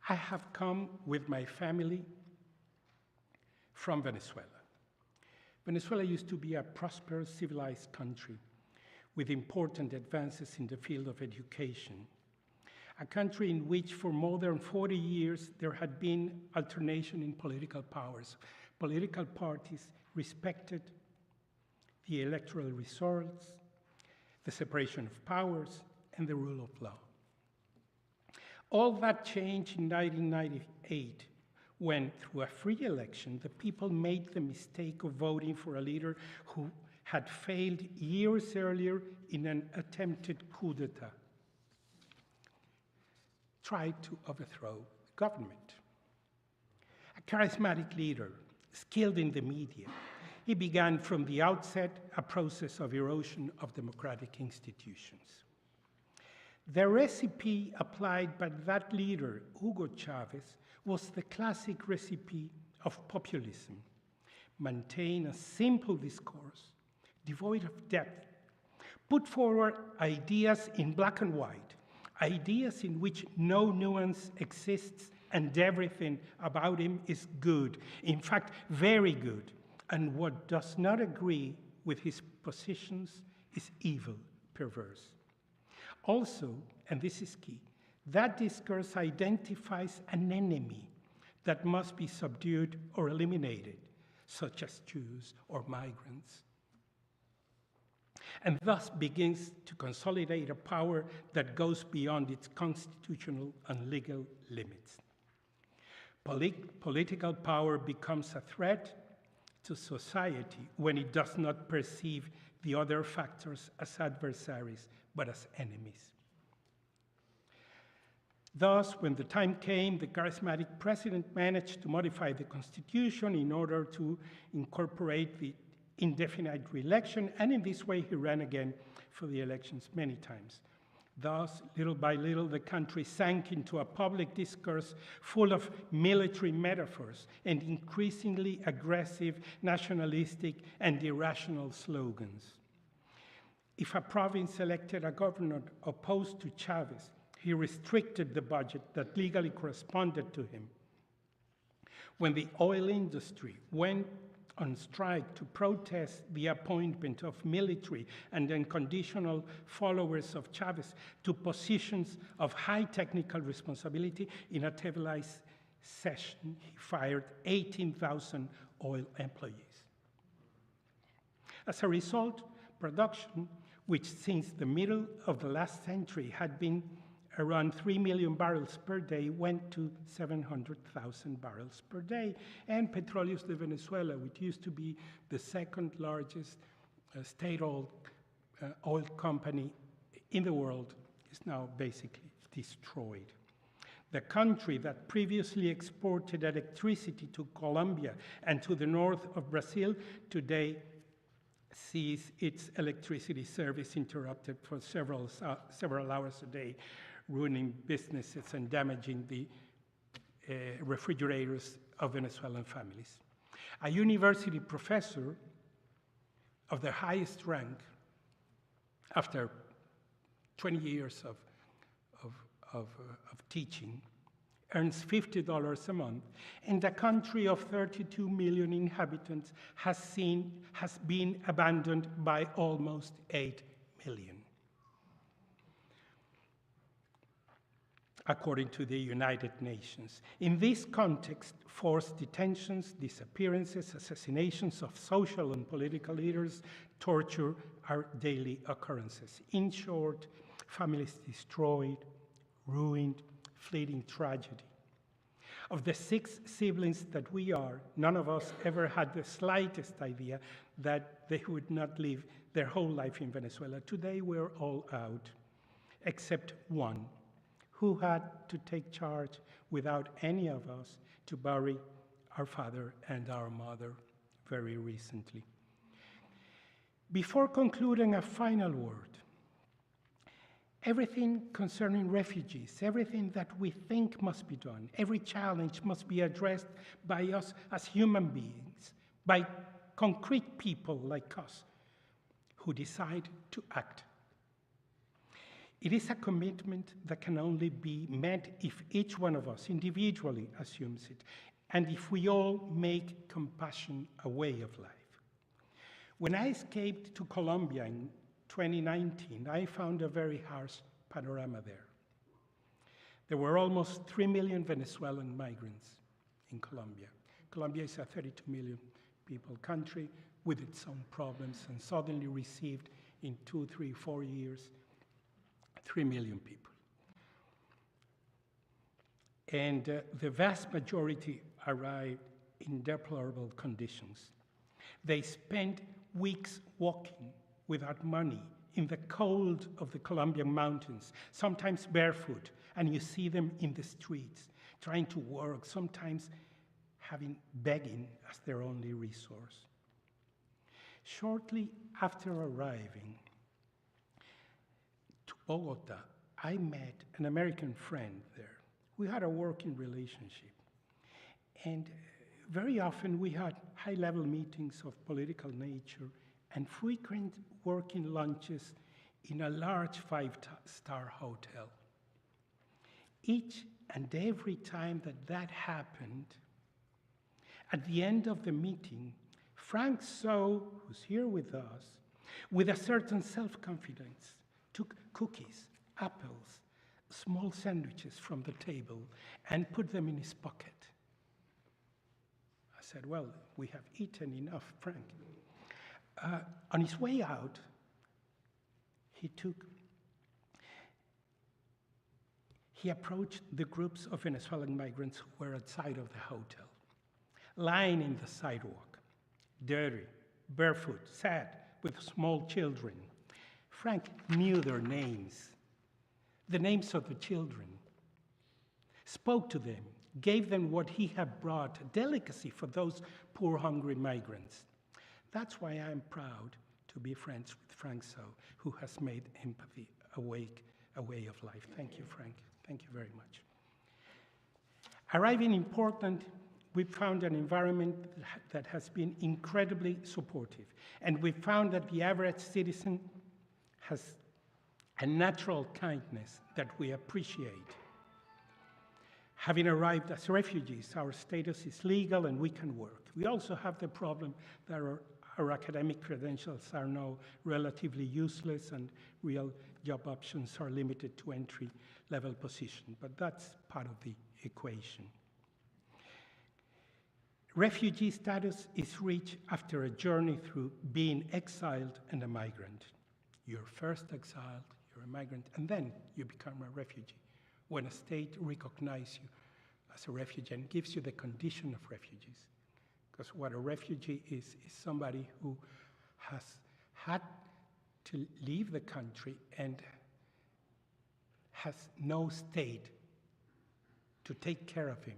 I have come with my family from Venezuela. Venezuela used to be a prosperous, civilized country with important advances in the field of education. A country in which for more than 40 years there had been alternation in political powers. Political parties respected the electoral results, the separation of powers, and the rule of law. All that changed in 1998 when, through a free election, the people made the mistake of voting for a leader who had failed years earlier in an attempted coup d'etat, tried to overthrow the government. A charismatic leader, skilled in the media, He began from the outset a process of erosion of democratic institutions. The recipe applied by that leader, Hugo Chavez, was the classic recipe of populism. Maintain a simple discourse, devoid of depth. Put forward ideas in black and white, ideas in which no nuance exists and everything about him is good, in fact, very good. And what does not agree with his positions is evil, perverse. Also, and this is key, that discourse identifies an enemy that must be subdued or eliminated, such as Jews or migrants, and thus begins to consolidate a power that goes beyond its constitutional and legal limits. Political power becomes a threat to society when it does not perceive the other factors as adversaries, but as enemies. Thus, when the time came, the charismatic president managed to modify the Constitution in order to incorporate the indefinite re-election, and in this way he ran again for the elections many times. Thus, little by little, the country sank into a public discourse full of military metaphors and increasingly aggressive, nationalistic, and irrational slogans. If a province elected a governor opposed to Chavez, he restricted the budget that legally corresponded to him. When the oil industry went on strike to protest the appointment of military and unconditional followers of Chavez to positions of high technical responsibility, in a televised session, he fired 18,000 oil employees. As a result, production, which since the middle of the last century had been around 3 million barrels per day, went to 700,000 barrels per day. And Petróleos de Venezuela, which used to be the second largest state-owned oil company in the world, is now basically destroyed. The country that previously exported electricity to Colombia and to the north of Brazil today sees its electricity service interrupted for several hours a day, ruining businesses and damaging the refrigerators of Venezuelan families. A university professor of the highest rank, after 20 years of teaching, earns $50 a month, and a country of 32 million inhabitants has been abandoned by almost 8 million. According to the United Nations. In this context, forced detentions, disappearances, assassinations of social and political leaders, torture are daily occurrences. In short, families destroyed, ruined, fleeting tragedy. Of the 6 siblings that we are, none of us ever had the slightest idea that they would not live their whole life in Venezuela. Today we're all out, except one, who had to take charge without any of us to bury our father and our mother very recently. Before concluding, a final word. Everything concerning refugees, everything that we think must be done, every challenge must be addressed by us as human beings, by concrete people like us who decide to act. It is a commitment that can only be met if each one of us individually assumes it, and if we all make compassion a way of life. When I escaped to Colombia in 2019, I found a very harsh panorama there. There were almost 3 million Venezuelan migrants in Colombia. Colombia is a 32 million people country with its own problems, and suddenly received in 2, 3, 4 years 3 million people. And the vast majority arrived in deplorable conditions. They spent weeks walking without money in the cold of the Colombian mountains, sometimes barefoot, and you see them in the streets trying to work, sometimes having begging as their only resource. Shortly after arriving to Bogota, I met an American friend there. We had a working relationship. And very often we had high-level meetings of political nature and frequent working lunches in a large five-star hotel. Each and every time that happened, at the end of the meeting, Frank So, who's here with us, with a certain self-confidence, took cookies, apples, small sandwiches from the table and put them in his pocket. I said, well, we have eaten enough, Frank. On his way out, he approached the groups of Venezuelan migrants who were outside of the hotel, lying in the sidewalk, dirty, barefoot, sad, with small children. Frank knew their names, the names of the children, spoke to them, gave them what he had brought, a delicacy for those poor, hungry migrants. That's why I'm proud to be friends with Frank So, who has made empathy a way of life. Thank you, Frank. Thank you very much. Arriving in Portland, we found an environment that has been incredibly supportive. And we found that the average citizen has a natural kindness that we appreciate. Having arrived as refugees, our status is legal and we can work. We also have the problem that our academic credentials are now relatively useless and real job options are limited to entry-level position, but that's part of the equation. Refugee status is reached after a journey through being exiled and a migrant. You're first exiled, you're a migrant, and then you become a refugee when a state recognizes you as a refugee and gives you the condition of refugees. Because what a refugee is somebody who has had to leave the country and has no state to take care of him.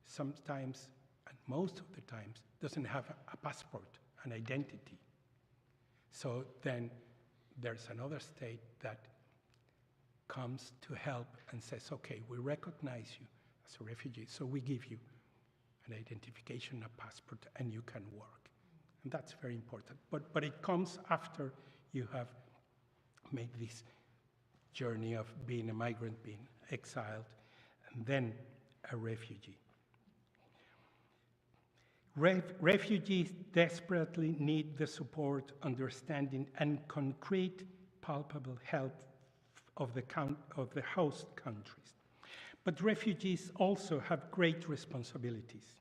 Sometimes, and most of the times, doesn't have a passport, an identity. So then there's another state that comes to help and says, okay, we recognize you as a refugee, so we give you an identification, a passport, and you can work. And that's very important. But it comes after you have made this journey of being a migrant, being exiled, and then a refugee. Refugees desperately need the support, understanding, and concrete, palpable help of the host countries. But refugees also have great responsibilities.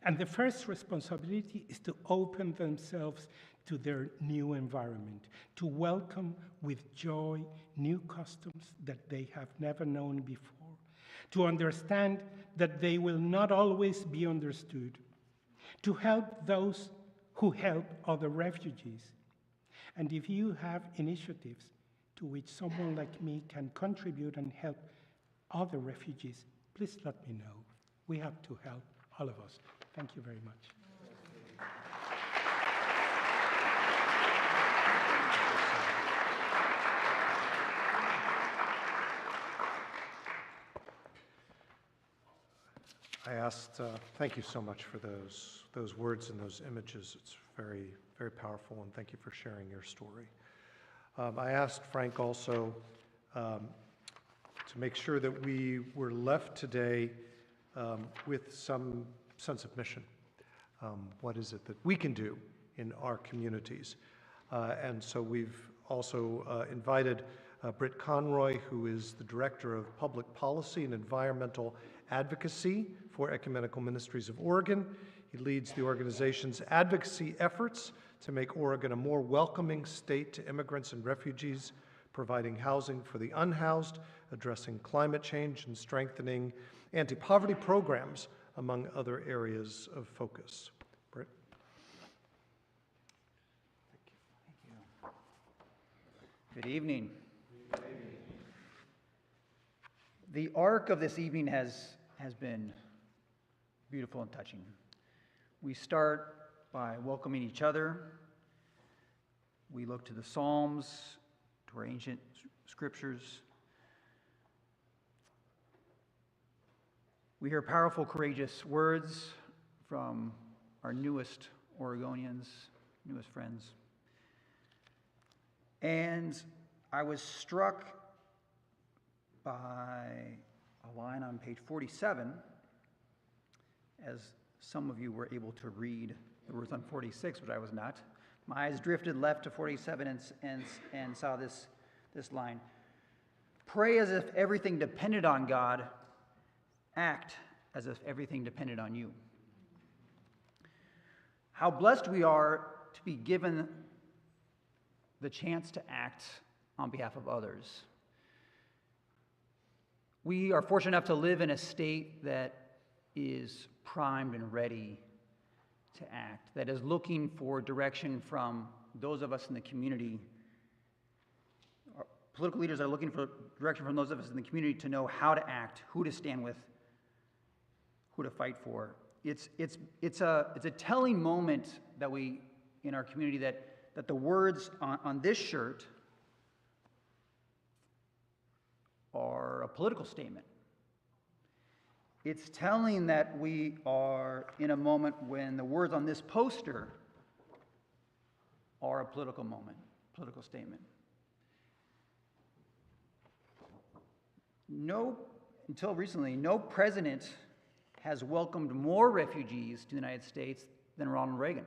And the first responsibility is to open themselves to their new environment, to welcome with joy new customs that they have never known before, to understand that they will not always be understood, to help those who help other refugees. And if you have initiatives to which someone like me can contribute and help other refugees, please let me know. We have to help all of us. Thank you very much. I asked, thank you so much for those words and those images. It's very, very powerful, and thank you for sharing your story. I asked Frank also to make sure that we were left today with some sense of mission. What is it that we can do in our communities? And so we've also invited Britt Conroy, who is the Director of Public Policy and Environmental Advocacy for Ecumenical Ministries of Oregon. He leads the organization's advocacy efforts to make Oregon a more welcoming state to immigrants and refugees, providing housing for the unhoused, addressing climate change, and strengthening anti-poverty programs, among other areas of focus. Britt? Thank you. Good evening. The arc of this evening has been beautiful and touching. We start by welcoming each other. We look to the Psalms, to our ancient scriptures. We hear powerful, courageous words from our newest Oregonians, newest friends. And I was struck by a line on page 47, as some of you were able to read the words on 46, but I was not. My eyes drifted left to 47 and saw this line. Pray as if everything depended on God. Act as if everything depended on you. How blessed we are to be given the chance to act on behalf of others. We are fortunate enough to live in a state that is primed and ready to act, that is looking for direction from those of us in the community. Our political leaders are looking for direction from those of us in the community to know how to act, who to stand with, who to fight for. It's a telling moment that we, in our community, that the words on this shirt are a political statement. It's telling that we are in a moment when the words on this poster are a political moment, political statement. Until recently, no president has welcomed more refugees to the United States than Ronald Reagan.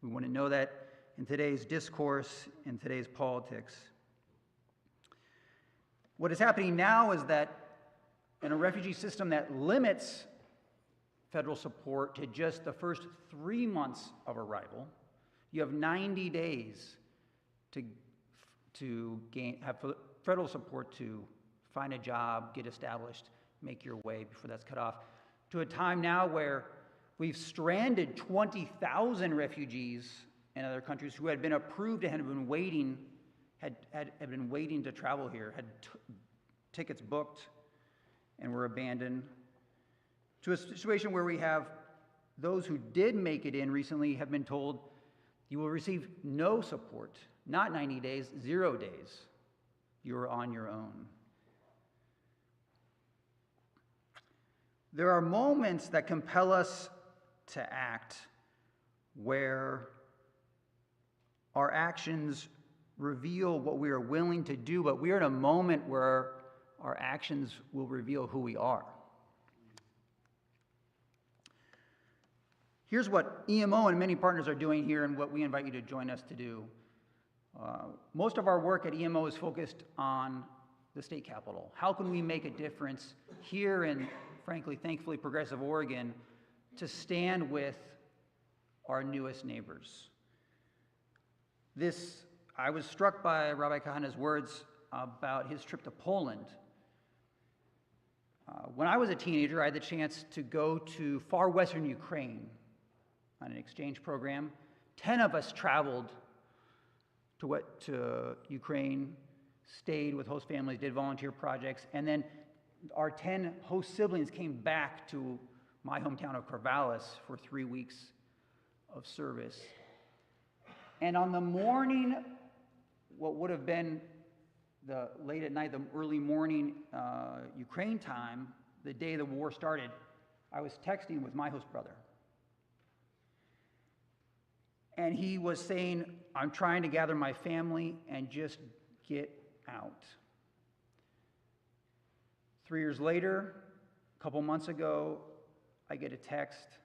We want to know that in today's discourse, in today's politics. What is happening now is that in a refugee system that limits federal support to just the first 3 months of arrival, you have 90 days to have federal support to find a job, get established, make your way before that's cut off, to a time now where we've stranded 20,000 refugees in other countries who had been approved and had been waiting to travel here, had tickets booked, and were abandoned, to a situation where we have those who did make it in recently have been told, you will receive no support, not 90 days, 0 days. You are on your own. There are moments that compel us to act where our actions reveal what we are willing to do, but we are in a moment where our actions will reveal who we are. Here's what EMO and many partners are doing here and what we invite you to join us to do. Most of our work at EMO is focused on the state capitol. How can we make a difference here in, frankly, thankfully, progressive Oregon to stand with our newest neighbors? I was struck by Rabbi Kahana's words about his trip to Poland. When I was a teenager, I had the chance to go to far western Ukraine on an exchange program. 10 of us traveled to Ukraine, stayed with host families, did volunteer projects, and then our 10 host siblings came back to my hometown of Corvallis for 3 weeks of service. And on the morning, what would have been the late at night, the early morning Ukraine time, the day the war started, I was texting with my host brother. And he was saying, I'm trying to gather my family and just get out. 3 years later, a couple months ago, I get a text.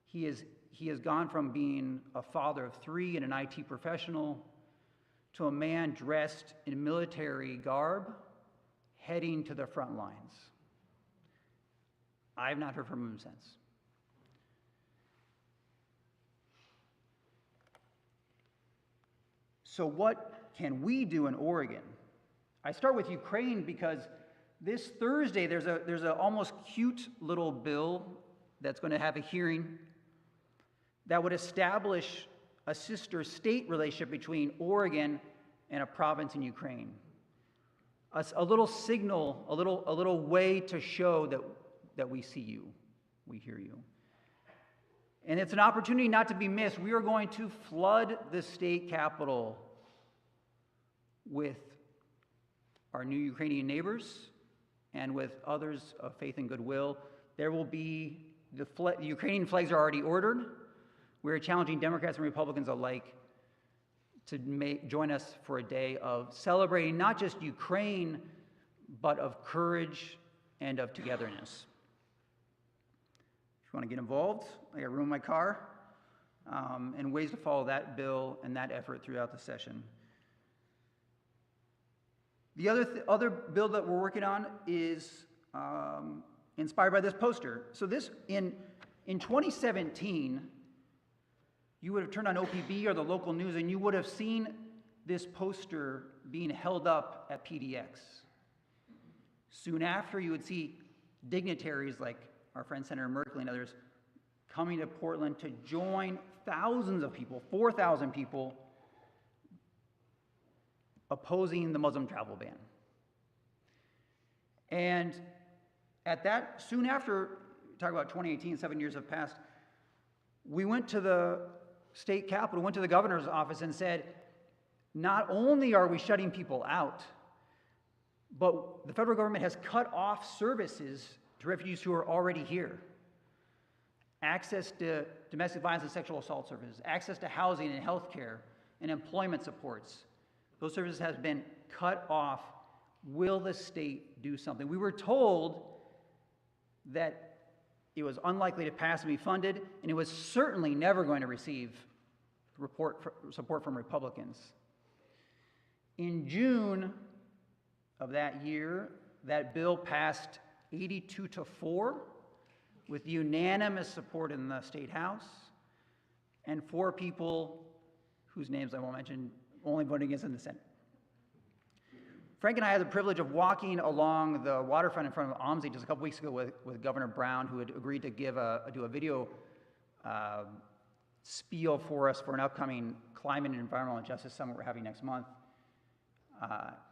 He has gone from being a father of 3 and an IT professional to a man dressed in military garb, heading to the front lines. I have not heard from him since. So what can we do in Oregon? I start with Ukraine because this Thursday there's a almost cute little bill that's going to have a hearing that would establish a sister state relationship between Oregon and a province in Ukraine. A little signal, a little way to show that we see you, we hear you. And it's an opportunity not to be missed. We are going to flood the state capitol with our new Ukrainian neighbors and with others of faith and goodwill. There will be, the Ukrainian flags are already ordered. We're challenging Democrats and Republicans alike to join us for a day of celebrating not just Ukraine, but of courage and of togetherness. If you want to get involved, I got room in my car, and ways to follow that bill and that effort throughout the session. The other bill that we're working on is inspired by this poster. So this, in 2017, you would have turned on OPB or the local news and you would have seen this poster being held up at PDX. Soon after, you would see dignitaries like our friend Senator Merkley and others coming to Portland to join thousands of people, 4,000 people, opposing the Muslim travel ban. And at that, soon after, talk about 2018, 7 years have passed, we went to the state capitol, went to the governor's office and said, not only are we shutting people out, but the federal government has cut off services to refugees who are already here. Access to domestic violence and sexual assault services, access to housing and health care and employment supports. Those services have been cut off. Will the state do something? We were told that it was unlikely to pass and be funded, and it was certainly never going to receive support from Republicans. In June of that year, that bill passed 82-4 with unanimous support in the State House, and 4 people whose names I won't mention only voting against in the Senate. Frank and I had the privilege of walking along the waterfront in front of OMSI just a couple weeks ago with Governor Brown, who had agreed to do a video spiel for us for an upcoming Climate and Environmental Justice Summit we're having next month.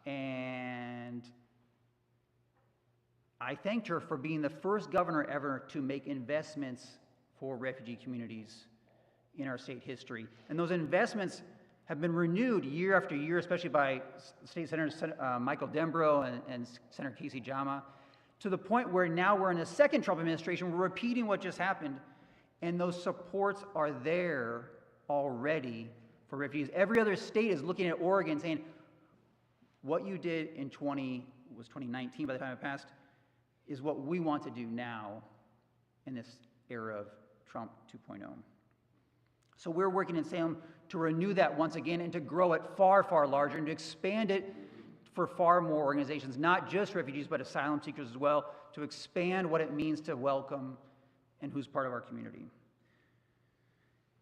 And I thanked her for being the first governor ever to make investments for refugee communities in our state history. And those investments have been renewed year after year, especially by State Senator Michael Dembrow and Senator Casey Jama, to the point where now we're in the second Trump administration, we're repeating what just happened, and those supports are there already for refugees. Every other state is looking at Oregon saying, what you did in 2019 by the time it passed, is what we want to do now in this era of Trump 2.0. So we're working in Salem to renew that once again and to grow it far, far larger and to expand it for far more organizations, not just refugees, but asylum seekers as well, to expand what it means to welcome and who's part of our community.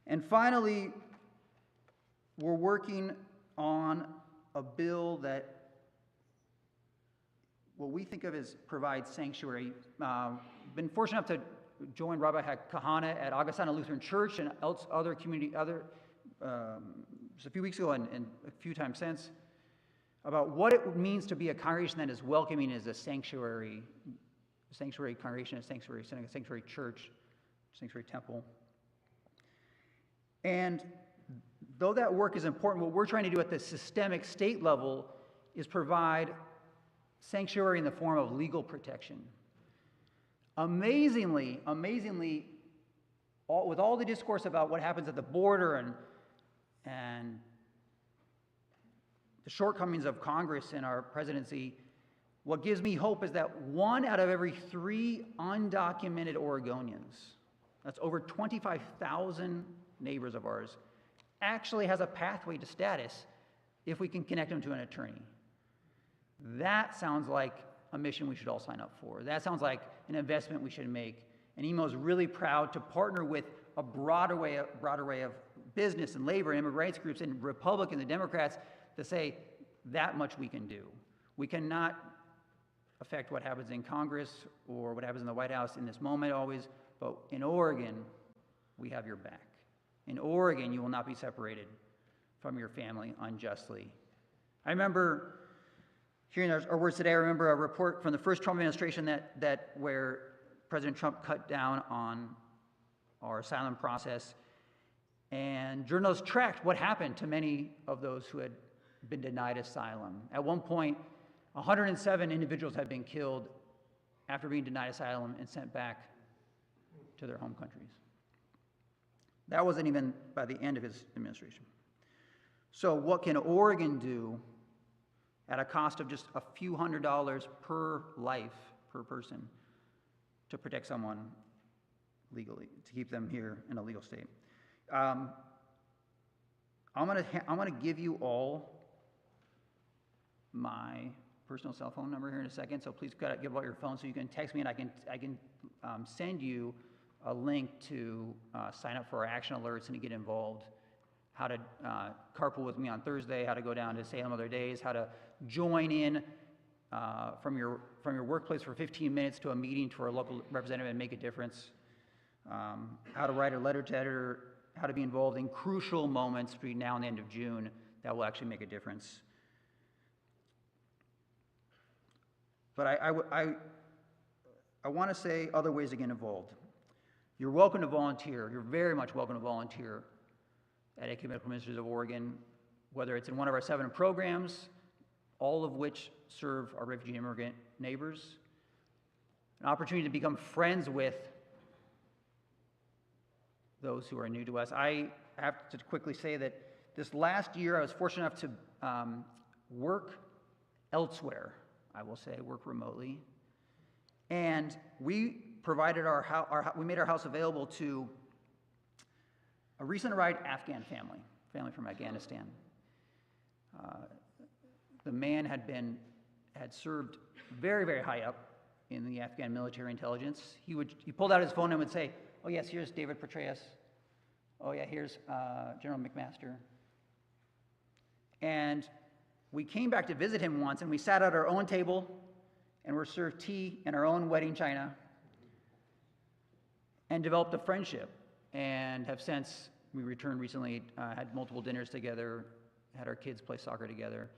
And finally, we're working on a bill that what we think of as provides sanctuary. Been fortunate enough to join Rabbi Kahana at Augustana Lutheran Church and other community, just a few weeks ago and a few times since, about what it means to be a congregation that is welcoming as a sanctuary congregation, a sanctuary synagogue, a sanctuary church, sanctuary temple. And though that work is important, what we're trying to do at the systemic state level is provide sanctuary in the form of legal protection. Amazingly, with all the discourse about what happens at the border and the shortcomings of Congress and our presidency, what gives me hope is that 1 out of every 3 undocumented Oregonians, that's over 25,000 neighbors of ours, actually has a pathway to status if we can connect them to an attorney. That sounds like a mission we should all sign up for. That sounds like an investment we should make. And EMO is really proud to partner with a broad array of business and labor and immigrant rights groups and Republicans and Democrats to say that much we can do. We cannot affect what happens in Congress or what happens in the White House in this moment always, but in Oregon, we have your back. In Oregon, you will not be separated from your family unjustly. I remember hearing our words today. I remember a report from the first Trump administration that where President Trump cut down on our asylum process. And journalists tracked what happened to many of those who had been denied asylum. At one point, 107 individuals had been killed after being denied asylum and sent back to their home countries. That wasn't even by the end of his administration. So what can Oregon do at a cost of just a few $100s per life, per person, to protect someone legally, to keep them here in a legal state? I'm gonna give you all my personal cell phone number here in a second, so please give out your phone so you can text me, and I can send you a link to sign up for our action alerts and to get involved, how to carpool with me on Thursday, how to go down to Salem other days, how to join in from your workplace for 15 minutes to a meeting to our local representative and make a difference, how to write a letter to editor, how to be involved in crucial moments between now and the end of June that will actually make a difference. But I want to say other ways to get involved. You're welcome to volunteer. You're very much welcome to volunteer at Ecumenical Ministries of Oregon, whether it's in one of our 7 programs, all of which serve our refugee immigrant neighbors, an opportunity to become friends with those who are new to us. I have to quickly say that this last year I was fortunate enough to work elsewhere, I will say, work remotely. And we provided we made our house available to a recent arrived Afghan family from Afghanistan. The man had served very, very high up in the Afghan military intelligence. He pulled out his phone and would say, "Oh yes, here's David Petraeus. Oh yeah, here's General McMaster." And we came back to visit him once, and we sat at our own table and were served tea in our own wedding china and developed a friendship, and have since, we returned recently, had multiple dinners together, had our kids play soccer together.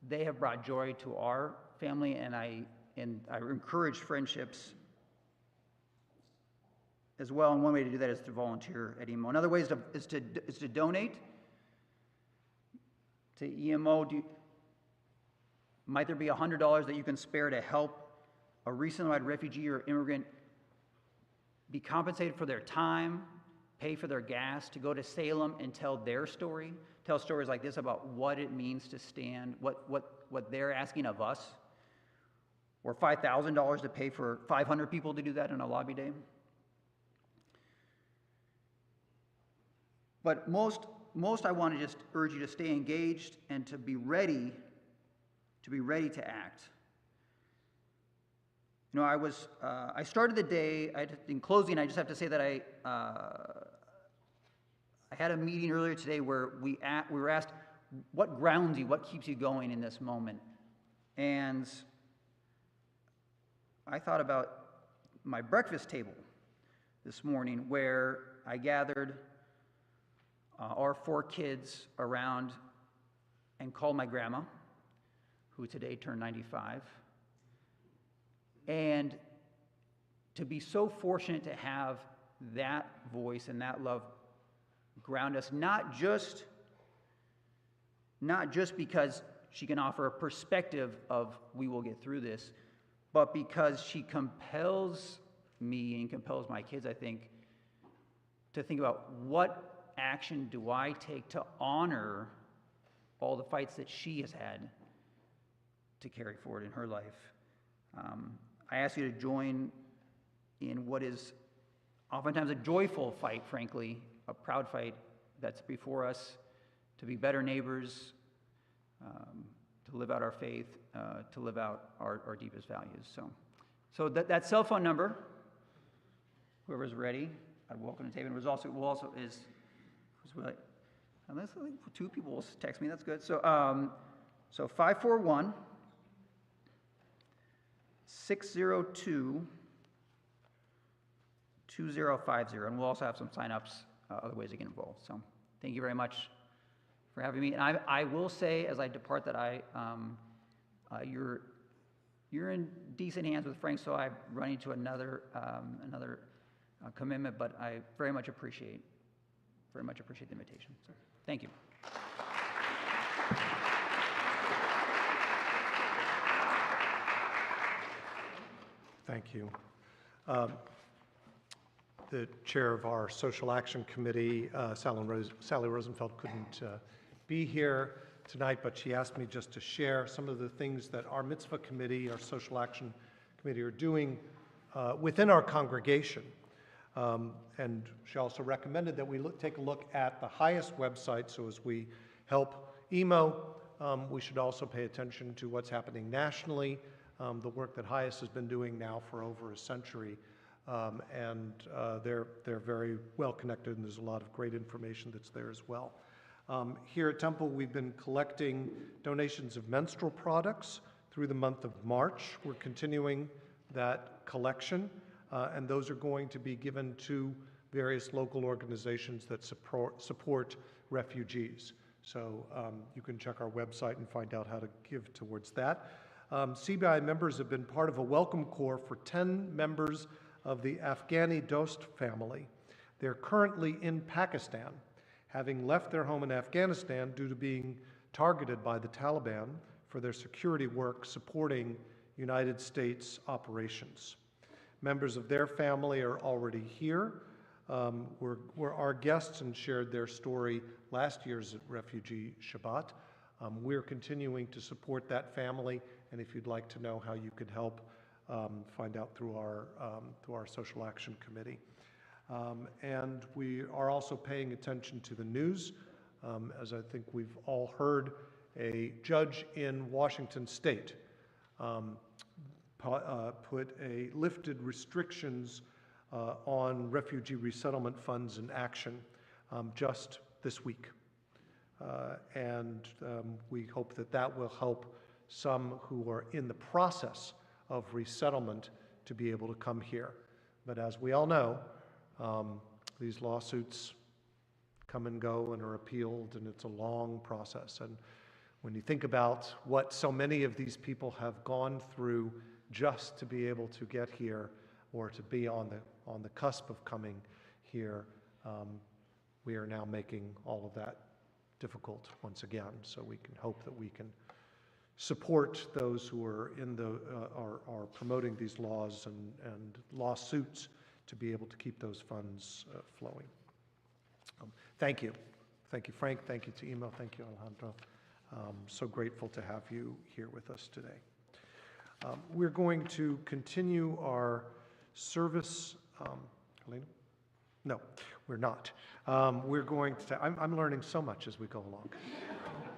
They have brought joy to our family, and I encourage friendships as well, and one way to do that is to volunteer at EMO. Another way is to donate to EMO. Might there be $100 that you can spare to help a recently arrived refugee or immigrant be compensated for their time, pay for their gas, to go to Salem and tell their story, tell stories like this about what it means to stand, what they're asking of us, or $5,000 to pay for 500 people to do that in a lobby day? But most I want to just urge you to stay engaged and to be ready to act. You know, I started the day, in closing, I just have to say that I had a meeting earlier today where we were asked, what grounds you, what keeps you going in this moment? And I thought about my breakfast table this morning, where I gathered our 4 kids around and called my grandma, who today turned 95. And to be so fortunate to have that voice and that love ground us, not just because she can offer a perspective of we will get through this, but because she compels me and compels my kids, I think, to think about what action do I take to honor all the fights that she has had to carry forward in her life. I ask you to join in what is oftentimes a joyful fight, frankly, a proud fight that's before us, to be better neighbors, to live out our faith, to live out our deepest values. So that cell phone number, whoever's ready, I'd welcome to take it. Unless I think 2 people will text me, that's good. So 541 602 2050, and we'll also have some sign-ups, other ways to get involved. So thank you very much for having me. And I will say, as I depart, that you're in decent hands with Frank, so I'm running to another commitment, but I very much appreciate the invitation. So, thank you. Thank you. The chair of our Social Action Committee, Sally Rosenfeld, couldn't be here tonight, but she asked me just to share some of the things that our Mitzvah Committee, our Social Action Committee, are doing within our congregation. And she also recommended that we take a look at the highest website, so as we help emo, we should also pay attention to what's happening nationally, the work that Highest has been doing now for over a century. They're very well connected, and there's a lot of great information that's there as well. Here at Temple, we've been collecting donations of menstrual products through the month of March. We're continuing that collection, and those are going to be given to various local organizations that support refugees. So you can check our website and find out how to give towards that. CBI members have been part of a welcome corps for 10 members of the Afghani Dost family. They're currently in Pakistan, having left their home in Afghanistan due to being targeted by the Taliban for their security work supporting United States operations. Members of their family are already here, were our guests and shared their story last year's Refugee Shabbat. We're continuing to support that family, and if you'd like to know how you could help, find out through our Social Action Committee. And we are also paying attention to the news. As I think we've all heard, a judge in Washington State lifted restrictions on refugee resettlement funds in action just this week. We hope that that will help some who are in the process of resettlement to be able to come here. But as we all know, these lawsuits come and go and are appealed, and it's a long process. And when you think about what so many of these people have gone through just to be able to get here or to be on the cusp of coming here, we are now making all of that difficult once again. So we can hope that we can support those who are are promoting these laws and lawsuits to be able to keep those funds flowing. Thank you. Thank you, Frank. Thank you to Emo. Thank you, Alejandro. So grateful to have you here with us today. We're going to continue our service. Helena? No, we're not. We're going to, I'm learning so much as we go along.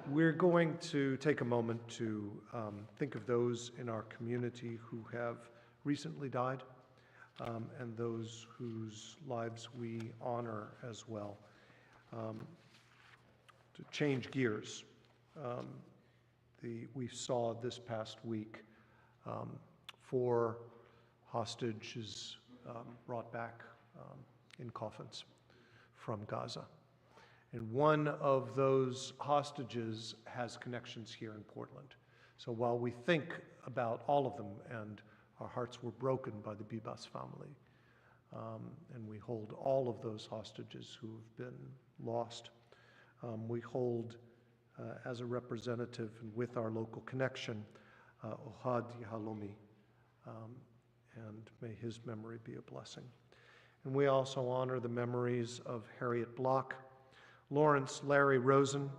We're going to take a moment to think of those in our community who have recently died, and those whose lives we honor as well. To change gears, we saw this past week 4 hostages brought back in coffins from Gaza. And one of those hostages has connections here in Portland. So while we think about all of them, and our hearts were broken by the Bibas family, and we hold all of those hostages who have been lost, we hold as a representative and with our local connection, Ohad Yahalomi, and may his memory be a blessing. And we also honor the memories of Harriet Block, Lawrence Larry Rosen,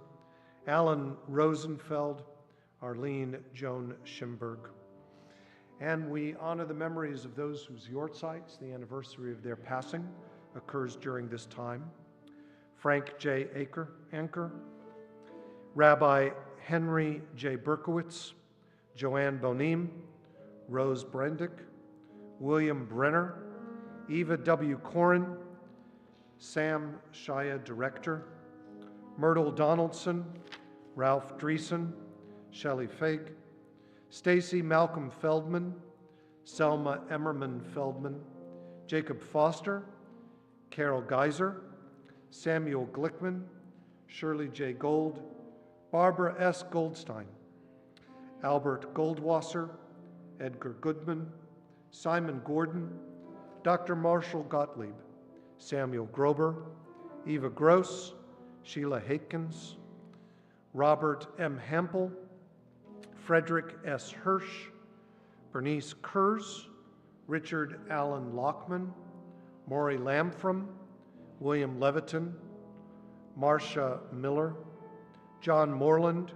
Alan Rosenfeld, Arlene Joan Schimberg. And we honor the memories of those whose yortzites, the anniversary of their passing, occurs during this time. Frank J. Anker, Rabbi Henry J. Berkowitz, Joanne Bonim, Rose Brendick, William Brenner, Eva W. Corin, Sam Shia, Director, Myrtle Donaldson, Ralph Dreesen, Shelley Fig, Stacy Malcolm Feldman, Selma Emmerman Feldman, Jacob Foster, Carol Geiser, Samuel Glickman, Shirley J. Gold, Barbara S. Goldstein, Albert Goldwasser, Edgar Goodman, Simon Gordon, Dr. Marshall Gottlieb, Samuel Grober, Eva Gross, Sheila Hakens, Robert M. Hampel, Frederick S. Hirsch, Bernice Kurz, Richard Allen Lockman, Maury Lamfrom, William Leviton, Marcia Miller, John Moreland,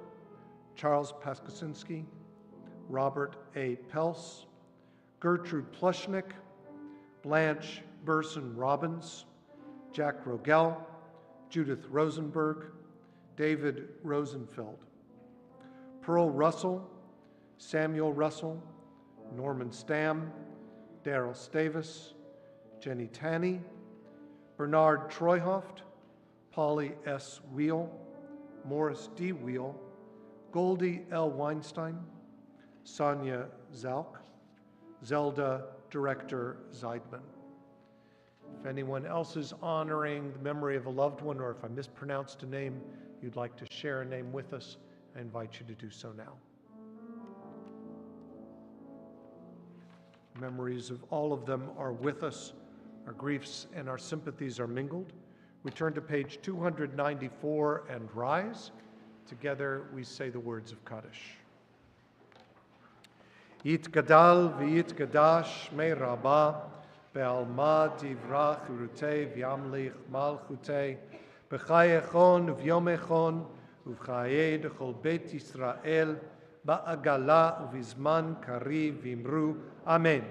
Charles Paskasinski, Robert A. Pels, Gertrude Plushnick, Blanche Burson Robbins, Jack Rogel, Judith Rosenberg, David Rosenfeld, Pearl Russell, Samuel Russell, Norman Stamm, Daryl Stavis, Jenny Tanney, Bernard Treuhoft, Polly S. Wheel, Morris D. Wheel, Goldie L. Weinstein, Sonia Zalk, Zelda Director Zeidman. If anyone else is honoring the memory of a loved one, or if I mispronounced a name, you'd like to share a name with us, I invite you to do so now. Memories of all of them are with us. Our griefs and our sympathies are mingled. We turn to page 294 and rise. Together we say the words of Kaddish. Yitgadal v'yitgadash me rabbah, be'alma divrach urutei v'yamlich malchutei, b'chayechon v'yomechon, uv'chayei dechol bet Yisrael, ba'agala uv'izman kariv v'imru, Amen.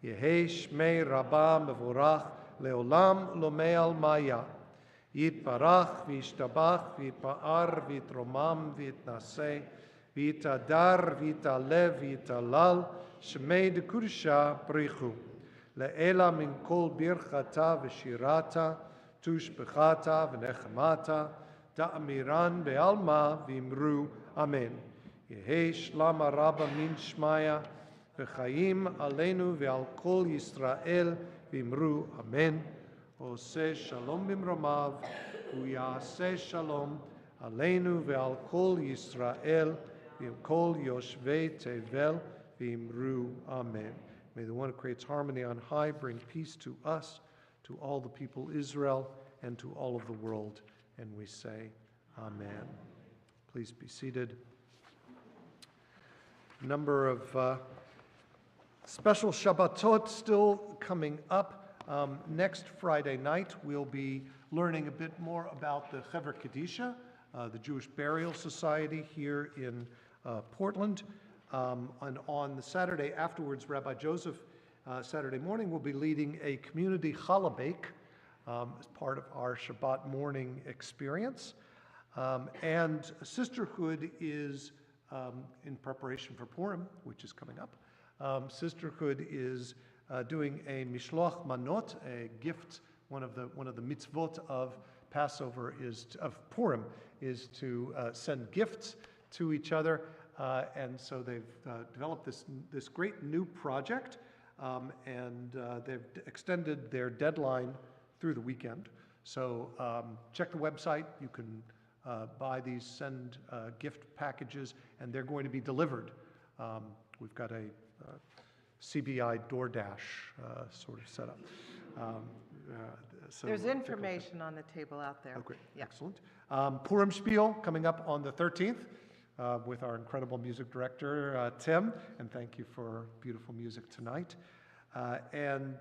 Yehei shmei rabbah mevorach, leolam lo me'al maya. Yitbarach v'yishtabach v'yitpa'ar v'yitromam v'yitnaseh, v'yitadar v'yitalev v'yitalal, shmei dekudusha brichu. Le'ela min kol birchata v'shirata, tushbechata v'nechemata, ta'amiran be'alma v'imru, Amen. Yehei shlama rabba min shmaya, v'chaim aleinu ve'al kol Yisrael v'imru, Amen. Oseh shalom bimromav, u'yaseh shalom aleinu ve'al kol Yisrael v'im kol yoshvei tevel v'imru, Amen. May the one who creates harmony on high bring peace to us, to all the people Israel, and to all of the world. And we say, Amen. Please be seated. A number of special Shabbatot still coming up. Next Friday night, we'll be learning a bit more about the Hever Kedisha, the Jewish Burial Society here in Portland. And on the Saturday afterwards, Rabbi Joseph, Saturday morning, will be leading a community challah bake as part of our Shabbat morning experience. And Sisterhood is in preparation for Purim, which is coming up. Sisterhood is doing a mishloach manot, a gift. One of the mitzvot of Passover of Purim is to send gifts to each other, and so they've developed this great new project, and they've extended their deadline through the weekend. So check the website. You can buy these, send gift packages, and they're going to be delivered. We've got a CBI DoorDash sort of setup. So There's information on the table out there. Oh, great. Yeah. Excellent. Purim Spiel coming up on the 13th with our incredible music director, Tim, and thank you for beautiful music tonight. And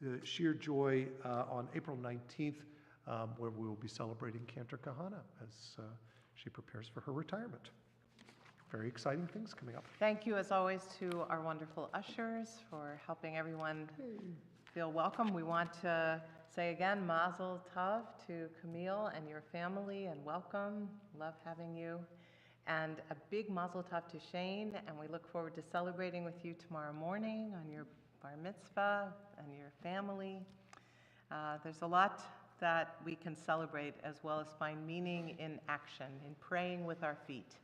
the Sheer Joy on April 19th, where we will be celebrating Cantor Kahana as she prepares for her retirement. Very exciting things coming up. Thank you, as always, to our wonderful ushers for helping everyone feel welcome. We want to say again, Mazel Tov to Camille and your family, and welcome. Love having you. And a big Mazel Tov to Shane, and we look forward to celebrating with you tomorrow morning on your bar mitzvah and your family. There's a lot that we can celebrate, as well as find meaning in action, in praying with our feet.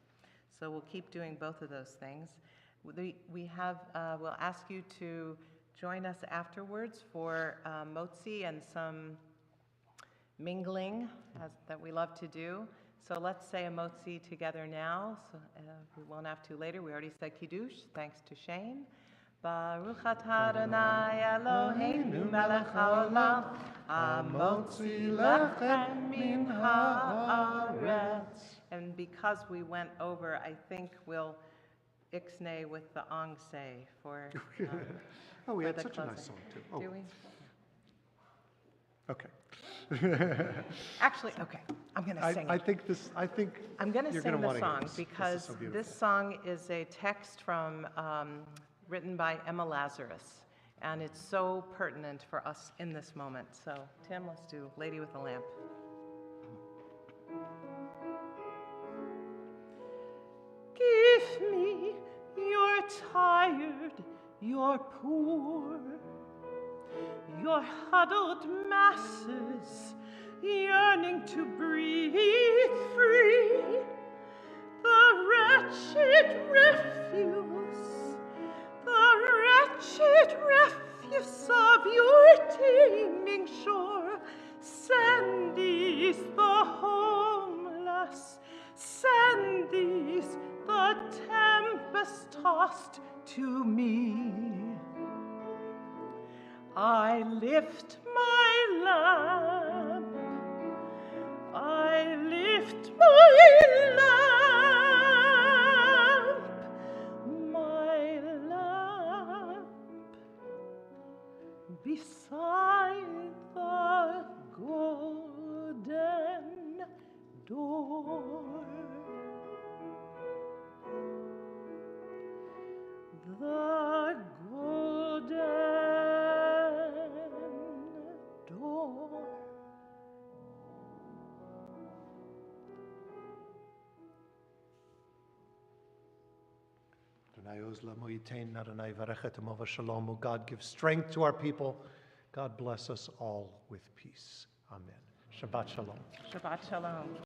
So we'll keep doing both of those things. We'll ask you to join us afterwards for motzi and some mingling that we love to do. So let's say a motzi together now. So, we won't have to later. We already said Kiddush, thanks to Shane. Baruch atah Adonai Eloheinu melech haolam, hamotzi lechem min haaretz. And because we went over, I think we'll ixnay with the ongse for Oh, we for had the such a nice closing. song, too. Oh, Do we? okay. Actually, okay, I'm going to sing it. I think I'm going to you're sing gonna the wanna hear song this. This is because so beautiful. this song is a text from written by Emma Lazarus, and it's so pertinent for us in this moment. So, Tim, let's do Lady with a Lamp. Give me, you're tired, you're poor, your huddled masses yearning to breathe free. The wretched refuse of your teeming shore. Send these the homeless, send these the tempest-tossed to me. I lift my lamp, I lift my lamp beside the golden door. The golden door. Adonai oz lamo yitain, Adonai varechet amova shalom. Oh, God, give strength to our people. God bless us all with peace. Amen. Shabbat shalom. Shabbat shalom.